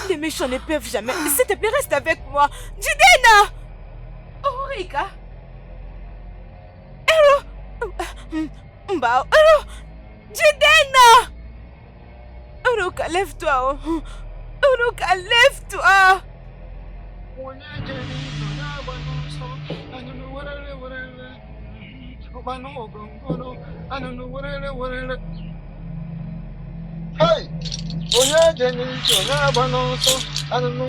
Les méchants ne peuvent jamais. S'il te plaît, reste avec moi. Jidena! Orika? Hello? Mbao? Hello? Jidena! Orika, lève-toi. Orika, lève-toi. Hey! Onye jeni onye agba n'ọsọ anụnụ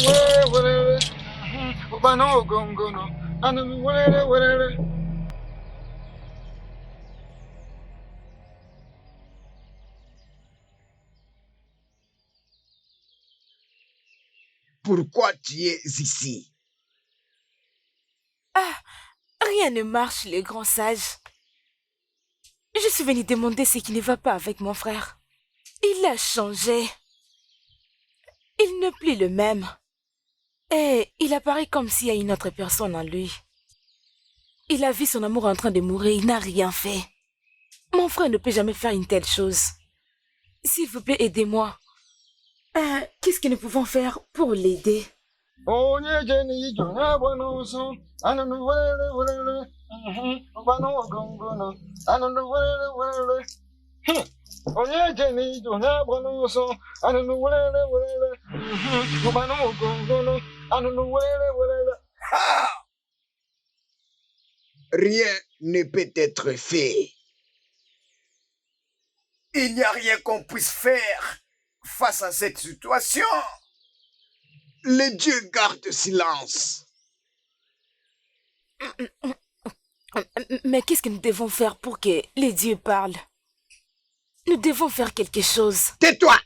were ụba n'ogongono anụnụ were. Pourquoi tu es ici? Rien ne marche, le grand sage. Je suis venue demander ce qui ne va pas avec mon frère. Il a changé. Il n'est plus le même. Et il apparaît comme s'il y a une autre personne en lui. Il a vu son amour en train de mourir, il n'a rien fait. Mon frère ne peut jamais faire une telle chose. S'il vous plaît, aidez-moi. Qu'est-ce que nous pouvons faire pour l'aider? Onye jeni onye agba n'ọsọ anụnụ were ụba n'ogongono anụnụ were. Onye jeni onye agba n'ọsọ anụnụ were ụba n'ogongono anụnụ were. Rien ne peut être fait. Il n'y a rien qu'on puisse faire face à cette situation. Les dieux gardent silence. Mais qu'est-ce que nous devons faire pour que les dieux parlent? Nous devons faire quelque chose. Tais-toi!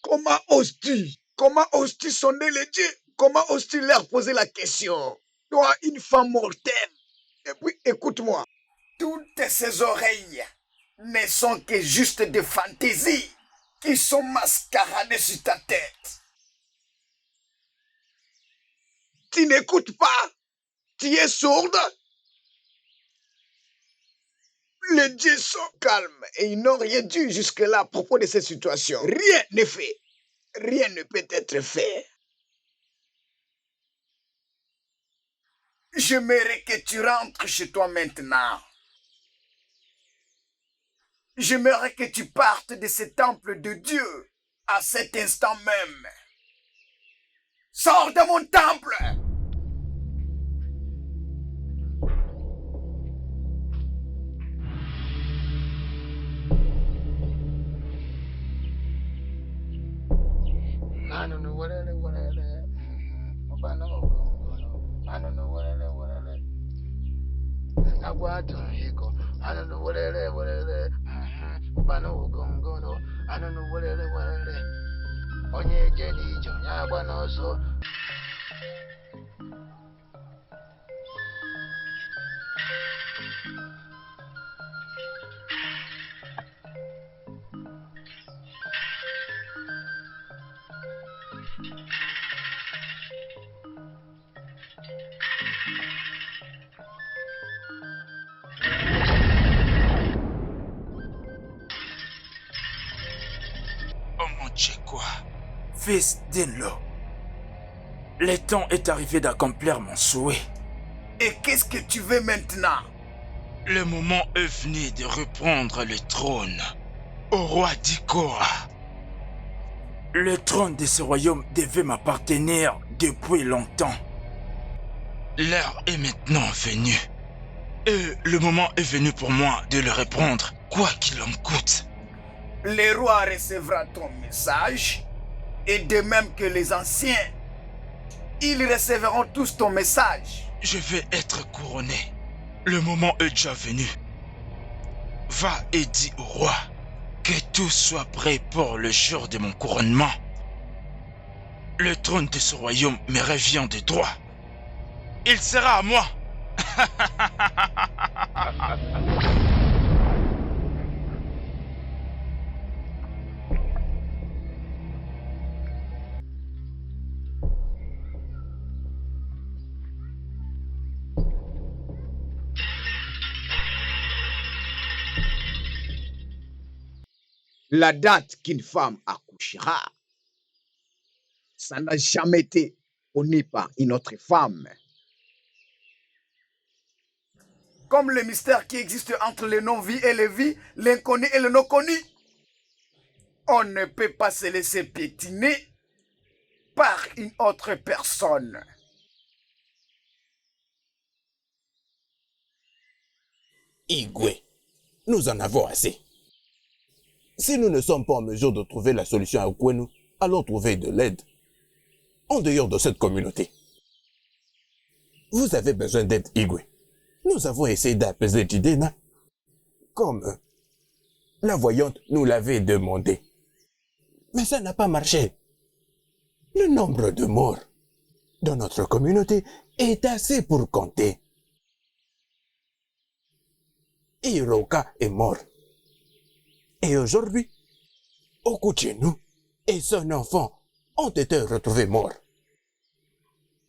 Comment oses-tu sonner les dieux? Comment oses-tu leur poser la question? Toi, une femme mortelle. Et puis, écoute-moi. Toutes ces oreilles ne sont que juste des fantaisies qui sont mascaradées sur ta tête. Tu n'écoutes pas? Tu es sourde? Les dieux sont calmes et ils n'ont rien dit jusque-là à propos de cette situation. Rien n'est fait. Rien ne peut être fait. J'aimerais que tu rentres chez toi maintenant. J'aimerais que tu partes de ce temple de Dieu à cet instant même. Sors de mon temple! Oh mon Dieu, quoi? Fils d'Inlo, le temps est arrivé d'accomplir mon souhait. Et qu'est-ce que tu veux maintenant? Le moment est venu de reprendre le trône au roi d'Ikoa. Le trône de ce royaume devait m'appartenir depuis longtemps. L'heure est maintenant venue. Et le moment est venu pour moi de le reprendre, quoi qu'il en coûte. Le roi recevra ton message, et de même que les anciens, ils recevront tous ton message. Je vais être couronné. Le moment est déjà venu. Va et dis au roi que tout soit prêt pour le jour de mon couronnement. Le trône de ce royaume me revient de droit. Il sera à moi. La date qu'une femme accouchera, ça n'a jamais été connu par une autre femme. Comme le mystère qui existe entre les non-vies et les vies, l'inconnu et le non-connu. On ne peut pas se laisser piétiner par une autre personne. Igwe, nous en avons assez. Si nous ne sommes pas en mesure de trouver la solution à Okwenu, allons trouver de l'aide en dehors de cette communauté. Vous avez besoin d'aide, Igwe. Nous avons essayé d'apaiser Jidena, comme la voyante nous l'avait demandé. Mais ça n'a pas marché. Le nombre de morts dans notre communauté est assez pour compter. Hiroka est mort. Et aujourd'hui, Okuchenu et son enfant ont été retrouvés morts.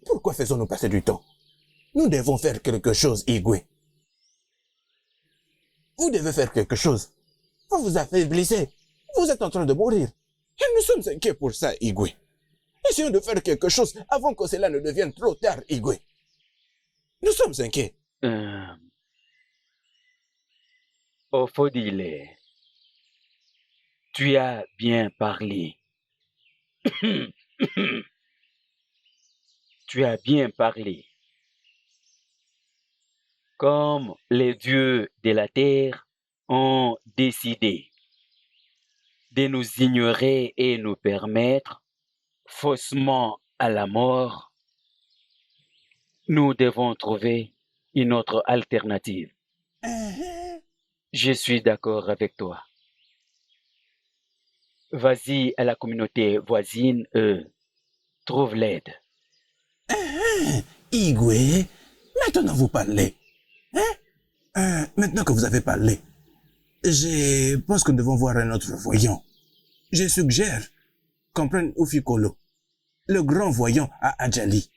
Pourquoi faisons-nous passer du temps? Nous devons faire quelque chose, Igwe. Vous devez faire quelque chose. Vous vous affaiblissez. Vous êtes en train de mourir. Et nous sommes inquiets pour ça, Igwe. Essayons de faire quelque chose avant que cela ne devienne trop tard, Igwe. Nous sommes inquiets. Ofodile, tu as bien parlé. Tu as bien parlé. Comme les dieux de la terre ont décidé de nous ignorer et nous permettre faussement à la mort, nous devons trouver une autre alternative. Je suis d'accord avec toi. Vas-y à la communauté voisine, trouve l'aide. Igwe, maintenant vous parlez. Maintenant que vous avez parlé, je pense que nous devons voir un autre voyant. Je suggère qu'on prenne Ufikolo, le grand voyant à Adjali.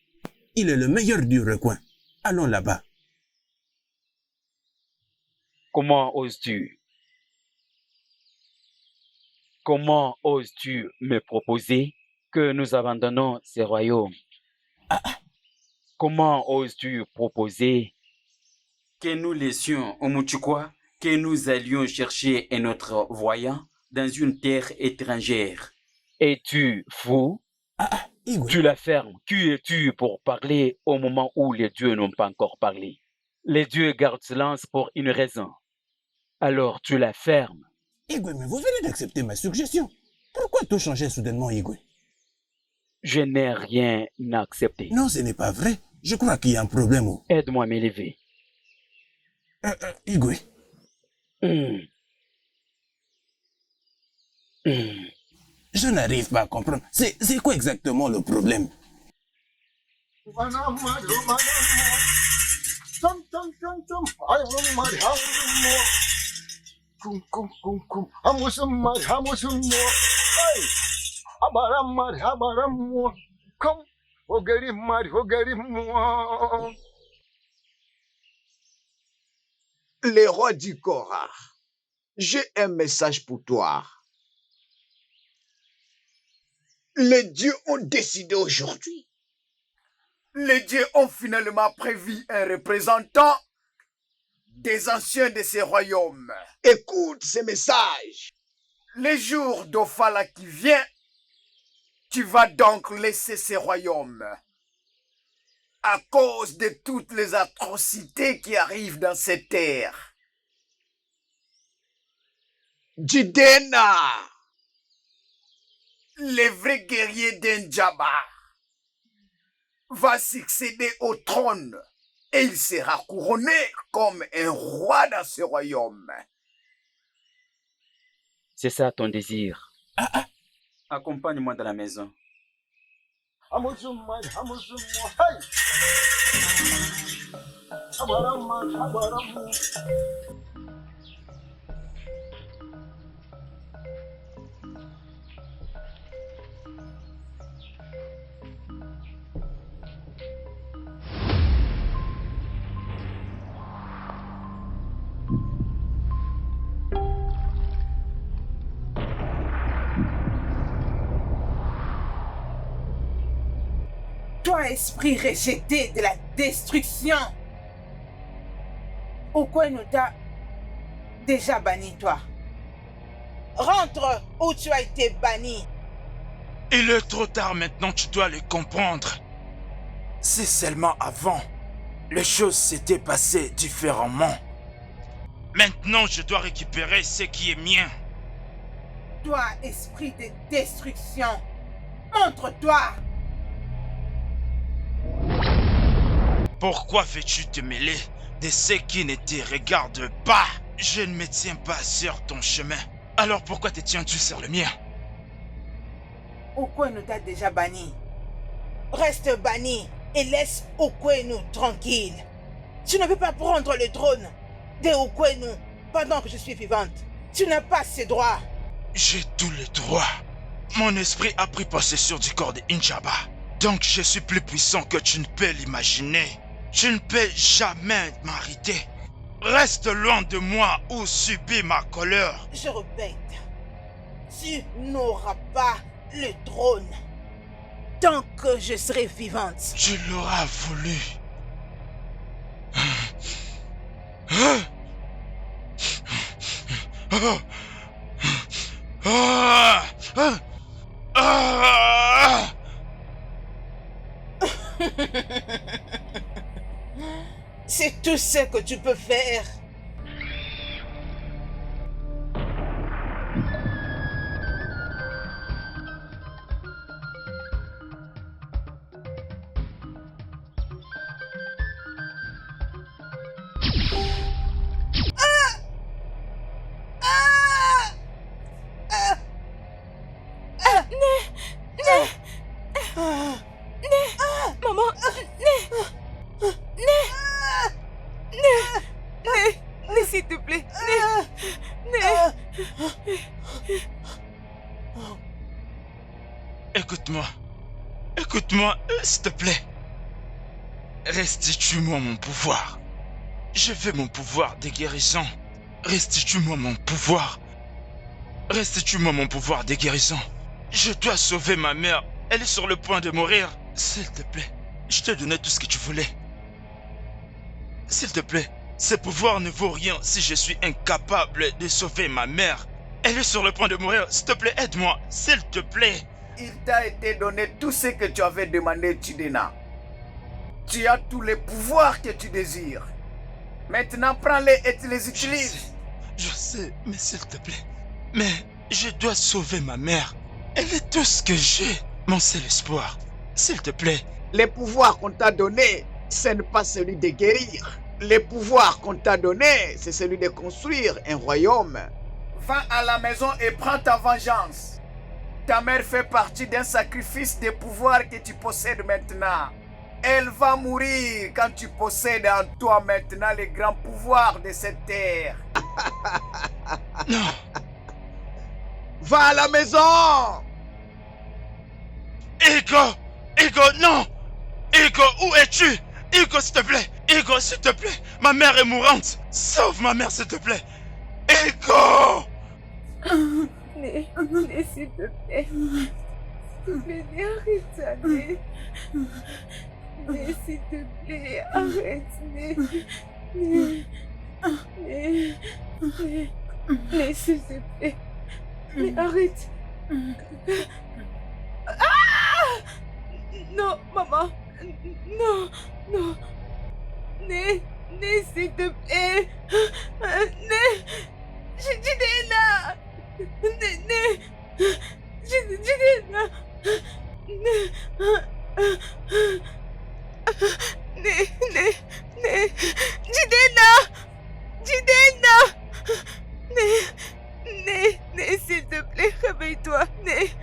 Il est le meilleur du recoin. Allons là-bas. Comment oses-tu? Comment oses-tu me proposer que nous abandonnons ces royaumes? Comment oses-tu proposer que nous laissions au Muchukwa, que nous allions chercher un autre voyant dans une terre étrangère? Es-tu fou? Igwe. Tu la fermes. Qui es-tu pour parler au moment où les dieux n'ont pas encore parlé? Les dieux gardent silence pour une raison. Alors tu la fermes. Igwe, mais vous venez d'accepter ma suggestion. Pourquoi tout changer soudainement, Igwe? Je n'ai rien accepté. Non, ce n'est pas vrai. Je crois qu'il y a un problème. Aide-moi à m'élever. Igwe. Je n'arrive pas à comprendre. C'est quoi exactement le problème? Les rois du Korah, j'ai un message pour toi. Les dieux ont décidé aujourd'hui. Les dieux ont finalement prévu un représentant des anciens de ces royaumes. Écoute ces messages. Le jour d'Ofala qui vient, tu vas donc laisser ces royaumes. À cause de toutes les atrocités qui arrivent dans ces terres. Jidena, le vrai guerrier d'Enjaba, va succéder au trône et il sera couronné comme un roi dans ce royaume. C'est ça ton désir. Accompagne-moi dans la maison. Toi, esprit rejeté de la destruction, Okwenu t'a déjà banni, toi. Rentre où tu as été banni. Il est trop tard maintenant, tu dois le comprendre. Si seulement avant, les choses s'étaient passées différemment. Maintenant, je dois récupérer ce qui est mien. Toi, esprit de destruction, montre-toi. Pourquoi veux-tu te mêler de ce qui ne te regarde pas? Je ne me tiens pas sur ton chemin. Alors pourquoi te tiens-tu sur le mien? Okwenu t'a déjà banni. Reste banni et laisse Okwenu tranquille. Tu ne peux pas prendre le trône de Okwenu pendant que je suis vivante. Tu n'as pas ces droits. J'ai tous les droits. Mon esprit a pris possession du corps de Injaba. Donc je suis plus puissant que tu ne peux l'imaginer. Tu ne peux jamais m'arrêter. Reste loin de moi ou subis ma colère. Je répète, tu n'auras pas le trône tant que je serai vivante. Tu l'auras voulu. C'est tout ce que tu peux faire. S'il te plaît. Écoute-moi. Écoute-moi, s'il te plaît. Restitue-moi mon pouvoir. Je veux mon pouvoir de guérison. Restitue-moi mon pouvoir. Restitue-moi mon pouvoir de guérison. Je dois sauver ma mère. Elle est sur le point de mourir. S'il te plaît, je t'ai donné tout ce que tu voulais. S'il te plaît, ce pouvoir ne vaut rien si je suis incapable de sauver ma mère. Elle est sur le point de mourir. S'il te plaît, aide-moi. S'il te plaît. Il t'a été donné tout ce que tu avais demandé, Chidena. Tu as tous les pouvoirs que tu désires. Maintenant, prends-les et tu les utilises. Je sais, mais s'il te plaît. Mais je dois sauver ma mère. Elle est tout ce que j'ai. Mon seul espoir. S'il te plaît. Les pouvoirs qu'on t'a donnés, ce n'est pas celui de guérir. Les pouvoirs qu'on t'a donnés, c'est celui de construire un royaume. Va à la maison et prends ta vengeance. Ta mère fait partie d'un sacrifice de pouvoir que tu possèdes maintenant. Elle va mourir quand tu possèdes en toi maintenant les grands pouvoirs de cette terre. Non. Va à la maison. Ego! Ego, non! Ego, où es-tu? Ego, s'il te plaît! Ego, s'il te plaît! Ma mère est mourante! Sauve ma mère, s'il te plaît! Ego! Né, s'il te plaît. Mais arrête ça, Né. Né, s'il te plaît, arrête, Né. Né, s'il te plaît. Mais arrête. Ah! Non, maman. Non. Né, s'il te plaît. Né. Jidena. Jidena. Né, s'il te plaît, réveille-toi, Né.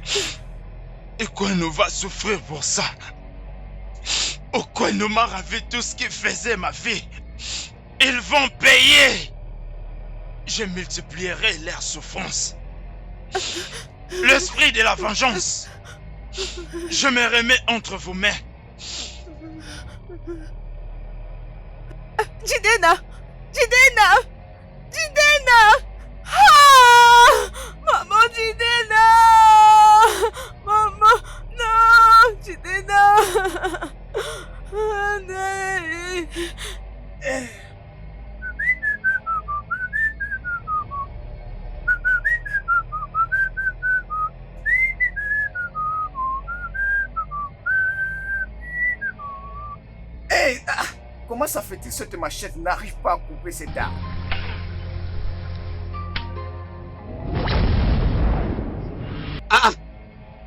Ekwenu va souffrir pour ça. Ekwenu m'a ravi tout ce qui faisait ma vie. Ils vont payer. Je multiplierai leurs souffrances. L'esprit de la vengeance. Je me remets entre vos mains. Jidena. Ah! Maman, Jidena. Maman, non, Jidena. Né. Hey, comment ça fait-il que cette machette n'arrive pas à couper cet arbre?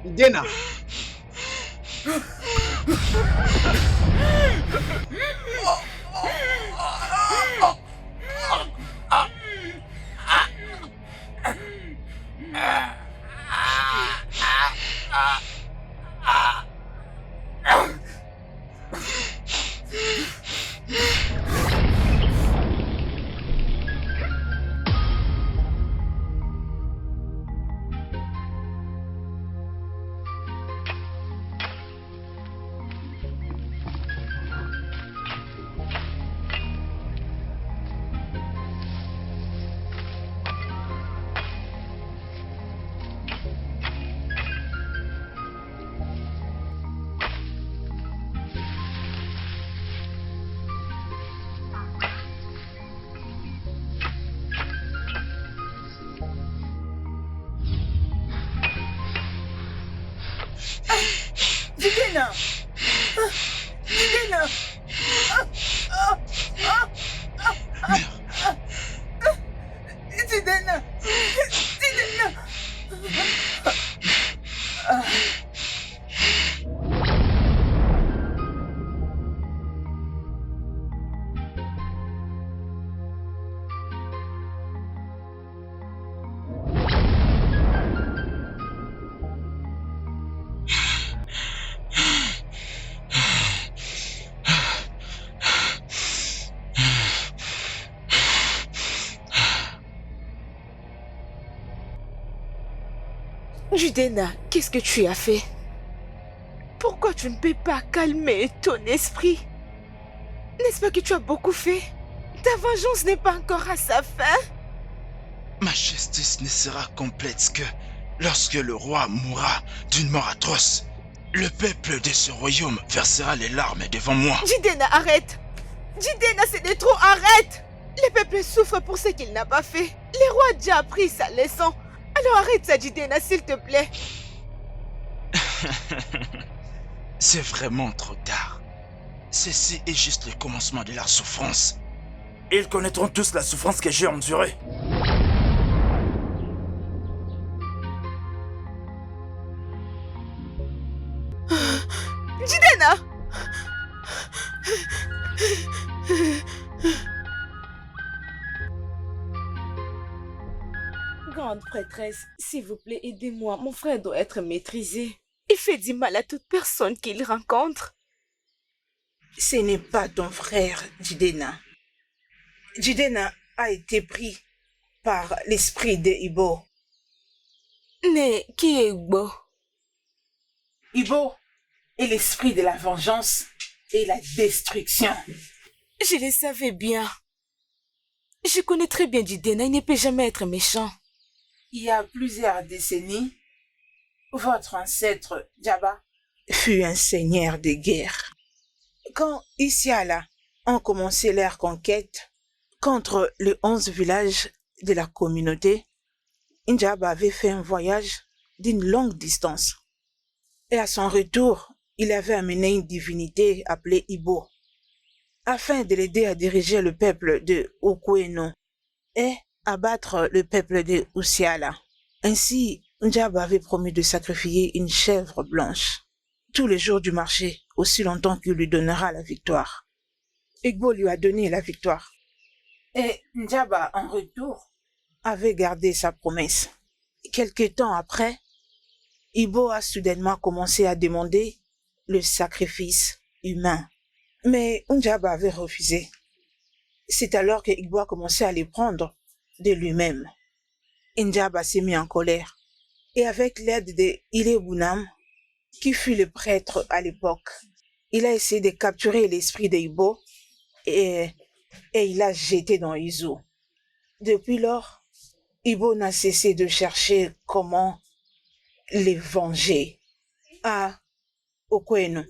Jidena. Jidena. Jidena, qu'est-ce que tu as fait? Pourquoi tu ne peux pas calmer ton esprit? N'est-ce pas que tu as beaucoup fait? Ta vengeance n'est pas encore à sa fin? Ma justice ne sera complète que lorsque le roi mourra d'une mort atroce. Le peuple de ce royaume versera les larmes devant moi. Jidena, arrête! Jidena, c'est de trop, arrête! Le peuple souffre pour ce qu'il n'a pas fait. Le roi a déjà appris sa leçon. Alors arrête ça, Jidena, s'il te plaît. C'est vraiment trop tard. Ceci est juste le commencement de leur souffrance. Ils connaîtront tous la souffrance que j'ai endurée. Jidena! Grande prêtresse, s'il vous plaît, aidez-moi. Mon frère doit être maîtrisé. Il fait du mal à toute personne qu'il rencontre. Ce n'est pas ton frère, Jidena. Jidena a été pris par l'esprit de Ibo. Mais qui est Ibo? Ibo est l'esprit de la vengeance et la destruction. Je le savais bien. Je connais très bien Jidena, il ne peut jamais être méchant. Il y a plusieurs décennies, votre ancêtre Jabba fut un seigneur de guerre. Quand Isiala ont commencé leur conquête contre les 11 villages de la communauté, Jabba avait fait un voyage d'une longue distance. Et à son retour, il avait amené une divinité appelée Ibo, afin de l'aider à diriger le peuple de Okweno et abattre le peuple de Usiala. Ainsi, Jabba avait promis de sacrifier une chèvre blanche tous les jours du marché, aussi longtemps qu'il lui donnera la victoire. Igbo lui a donné la victoire. Et Jabba, en retour, avait gardé sa promesse. Quelque temps après, Igbo a soudainement commencé à demander le sacrifice humain. Mais Jabba avait refusé. C'est alors que Igbo a commencé à les prendre de lui-même. Jabba s'est mis en colère. Et avec l'aide de Ilebunam, qui fut le prêtre à l'époque, il a essayé de capturer l'esprit d'Igbo et il l'a jeté dans Izu. Depuis lors, Igbo n'a cessé de chercher comment les venger. À Okweno.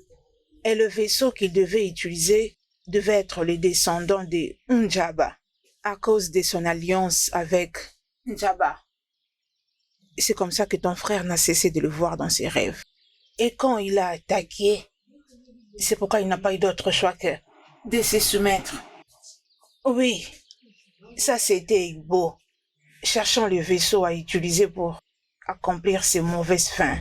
Et le vaisseau qu'il devait utiliser devait être le descendant de Njaba à cause de son alliance avec Njaba. C'est comme ça que ton frère n'a cessé de le voir dans ses rêves. Et quand il a attaqué, c'est pourquoi il n'a pas eu d'autre choix que de se soumettre. Oui, ça c'était Igbo, cherchant le vaisseau à utiliser pour accomplir ses mauvaises fins.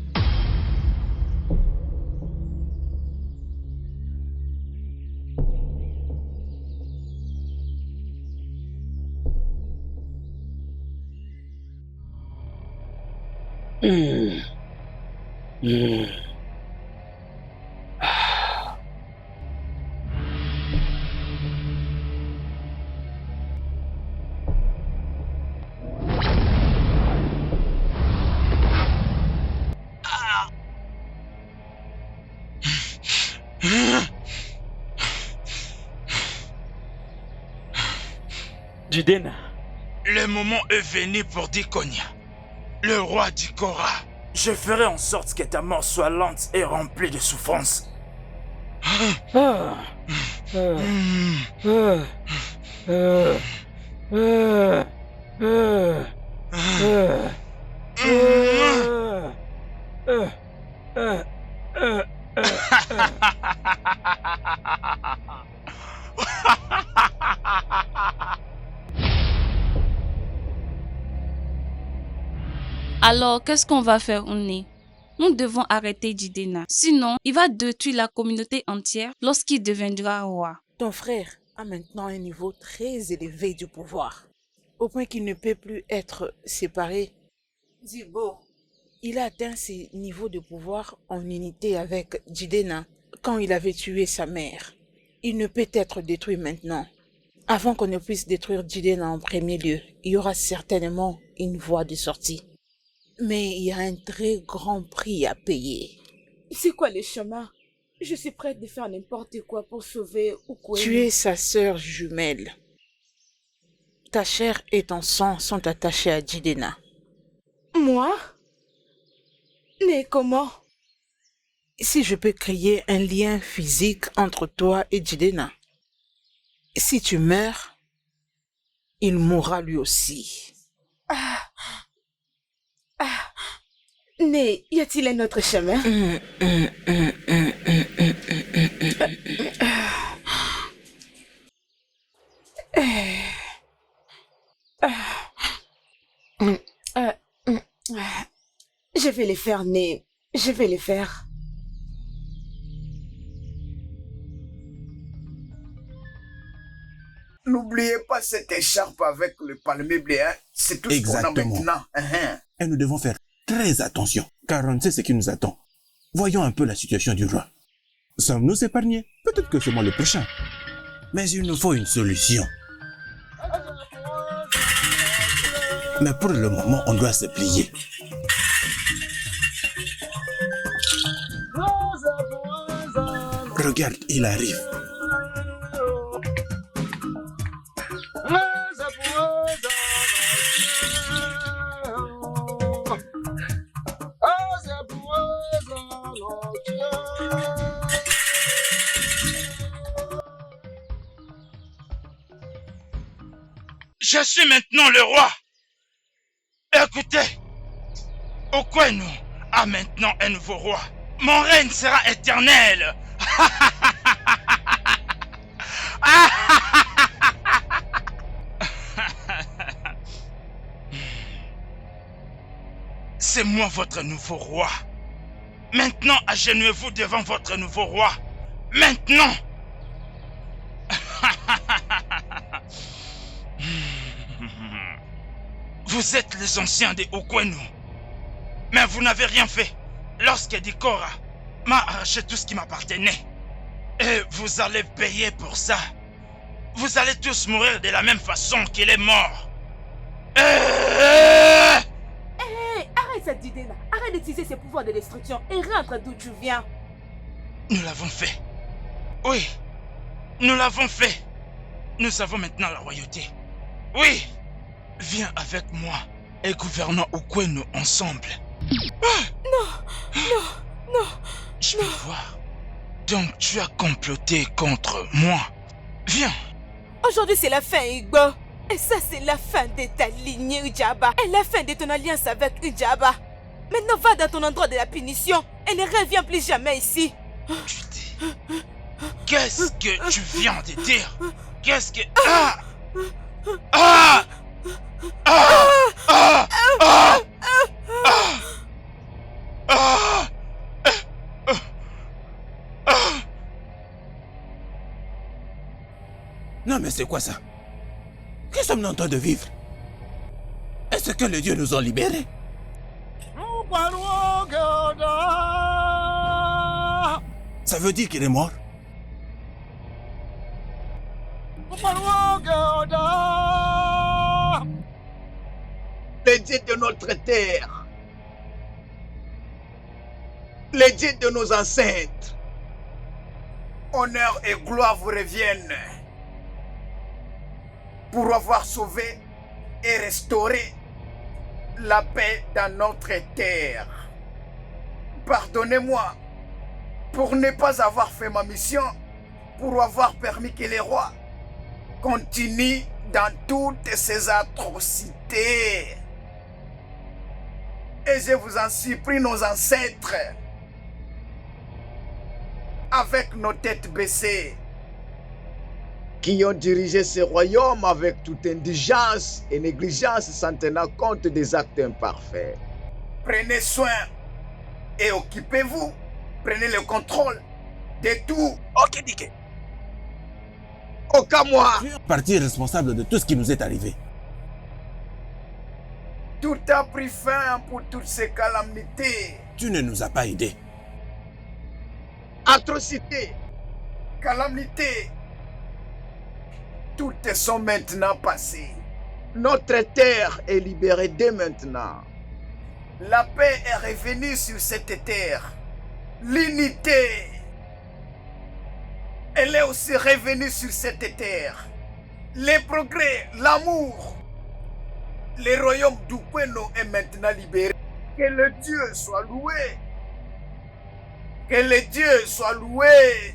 Jidena. Le moment est venu pour Dikonia, le roi d'Ikora. Je ferai en sorte que ta mort soit lente et remplie de souffrance. Alors, qu'est-ce qu'on va faire, Ouni? Nous devons arrêter Jidena. Sinon, il va détruire la communauté entière lorsqu'il deviendra roi. Ton frère a maintenant un niveau très élevé du pouvoir, au point qu'il ne peut plus être séparé. Zibo, il a atteint ses niveaux de pouvoir en unité avec Jidena quand il avait tué sa mère. Il ne peut être détruit maintenant. Avant qu'on ne puisse détruire Jidena en premier lieu, il y aura certainement une voie de sortie. Mais il y a un très grand prix à payer. C'est quoi le chemin? Je suis prête de faire n'importe quoi pour sauver Okweno. Tu es sa sœur jumelle. Ta chair et ton sang sont attachés à Jidena. Moi? Mais comment? si je peux créer un lien physique entre toi et Jidenna. Si tu meurs, il mourra lui aussi. Mais y a-t-il un autre chemin? Je vais les faire, Né. Je vais les faire. N'oubliez pas cette écharpe avec le palmier blé, hein? C'est tout ce qu'on a maintenant. Et nous devons faire très attention, car on ne sait ce qui nous attend. Voyons un peu la situation du roi. Sommes-nous épargnés? Peut-être que c'est moi le prochain. Mais il nous faut une solution. Mais pour le moment, on doit se plier. Regarde, il arrive. Je suis maintenant le roi. Écoutez, Okwenu a maintenant un nouveau roi. Mon règne sera éternel. C'est moi votre nouveau roi. Maintenant, agenouillez-vous devant votre nouveau roi. Maintenant. Vous êtes les anciens des Okwenu. Mais vous n'avez rien fait lorsque Dikora m'a arraché tout ce qui m'appartenait. Et vous allez payer pour ça. Vous allez tous mourir de la même façon qu'il est mort. Arrête cette idée-là. Arrête d'utiliser ses pouvoirs de destruction et rentre d'où tu viens. Nous l'avons fait. Oui, nous l'avons fait. Nous avons maintenant la royauté. Oui, viens avec moi et gouvernons Okwenu ensemble. Non. Je peux voir. Donc tu as comploté contre moi. Viens. Aujourd'hui c'est la fin, Igbo. Et ça c'est la fin de ta lignée Ujaba. Et la fin de ton alliance avec Ujaba. Maintenant va dans ton endroit de la punition et ne reviens plus jamais ici. Tu dis. Qu'est-ce que tu viens de dire? Qu'est-ce que... Non mais c'est quoi ça? Que sommes-nous en train de vivre? Est-ce que les dieux nous ont libérés? Ça veut dire qu'il est mort? Les dieux de notre terre, les dieux de nos ancêtres, honneur et gloire vous reviennent pour avoir sauvé et restauré la paix dans notre terre. Pardonnez-moi pour ne pas avoir fait ma mission, pour avoir permis que les rois continuent dans toutes ces atrocités. Et je vous en supplie, nos ancêtres, avec nos têtes baissées, qui ont dirigé ce royaume avec toute indigence et négligence sans tenir compte des actes imparfaits. Prenez soin et occupez-vous. Prenez le contrôle de tout. Ok, Dike. Okamwa. Partie responsable de tout ce qui nous est arrivé. Tout a pris fin pour toutes ces calamités. Tu ne nous as pas aidés. Atrocité. Calamité. Toutes sont maintenant passées. Notre terre est libérée dès maintenant. La paix est revenue sur cette terre. L'unité. Elle est aussi revenue sur cette terre. Les progrès, l'amour. Le royaume d'Okwenu est maintenant libéré. Que le Dieu soit loué. Que le Dieu soit loué.